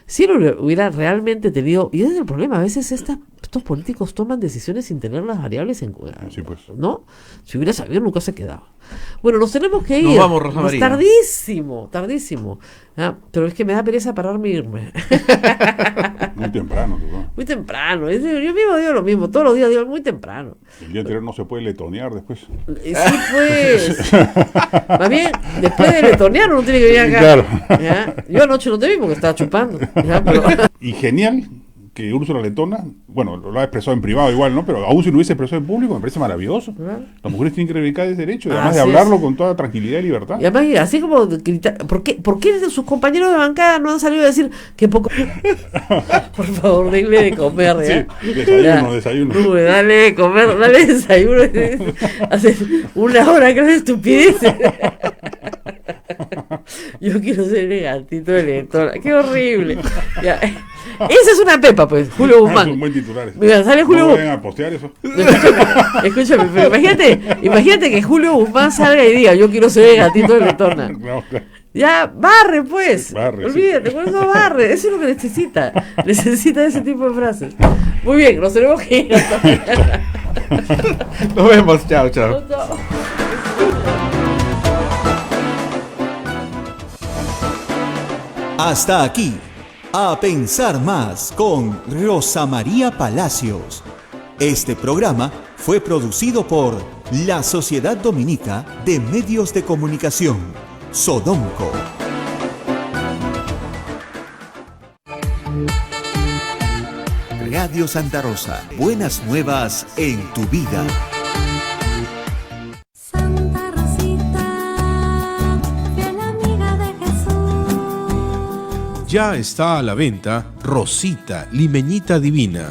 C: Si él hubiera realmente tenido, y ese es el problema, a veces estos políticos toman decisiones sin tener las variables en cuenta,
E: Sí, pues.
C: ¿no? Si hubiera sabido nunca se quedaba. Bueno, nos tenemos que ir.
B: Nos vamos, Rosa María.
C: Tardísimo. Ah, pero es que me da pereza pararme e irme.
E: Muy temprano. ¿No?
C: Muy temprano. Yo mismo digo lo mismo, todos los días digo muy temprano.
E: El día anterior no se puede letonear después.
C: Sí, pues. Más bien, después de letonear uno tiene que venir acá.
E: Claro.
C: ¿Ya? Yo anoche no te vi porque estaba chupando. ¿Ya? Pero...
E: Y genial que Úrsula Letona, bueno, lo ha expresado en privado igual, ¿no? Pero aún si lo hubiese expresado en público, me parece maravilloso. Las mujeres tienen que reivindicar ese derecho, y además de hablarlo con toda tranquilidad y libertad.
C: Y además, así como gritar, ¿por qué sus compañeros de bancada no han salido a decir que poco... Por favor, denle de comer, ¿ya?
E: Sí, desayuno.
C: Uy, dale de comer, dale desayuno. Hace una hora que hace estupideces. Yo quiero ser el gatito de Letona. Qué horrible. Ya. Esa es una pepa, pues, Julio Guzmán.
E: Es un buen titular.
C: Mira, sale Julio
E: Guzmán. No vayan a postear eso.
C: Escúchame, pero imagínate que Julio Guzmán salga y diga, yo quiero ser el gatito de Letona.
E: No,
C: ya, barre, pues. Olvídate,
E: sí.
C: con eso barre. Eso es lo que necesita. Necesita ese tipo de frases. Muy bien, nos tenemos que ir hasta mañana.
B: Nos vemos, chao, chao.
A: Hasta aquí, A Pensar Más con Rosa María Palacios. Este programa fue producido por la Sociedad Dominica de Medios de Comunicación, Sodomco. Radio Santa Rosa, buenas nuevas en tu vida.
Q: Santa Rosita, fiel amiga de Jesús.
H: Ya está a la venta Rosita, limeñita divina.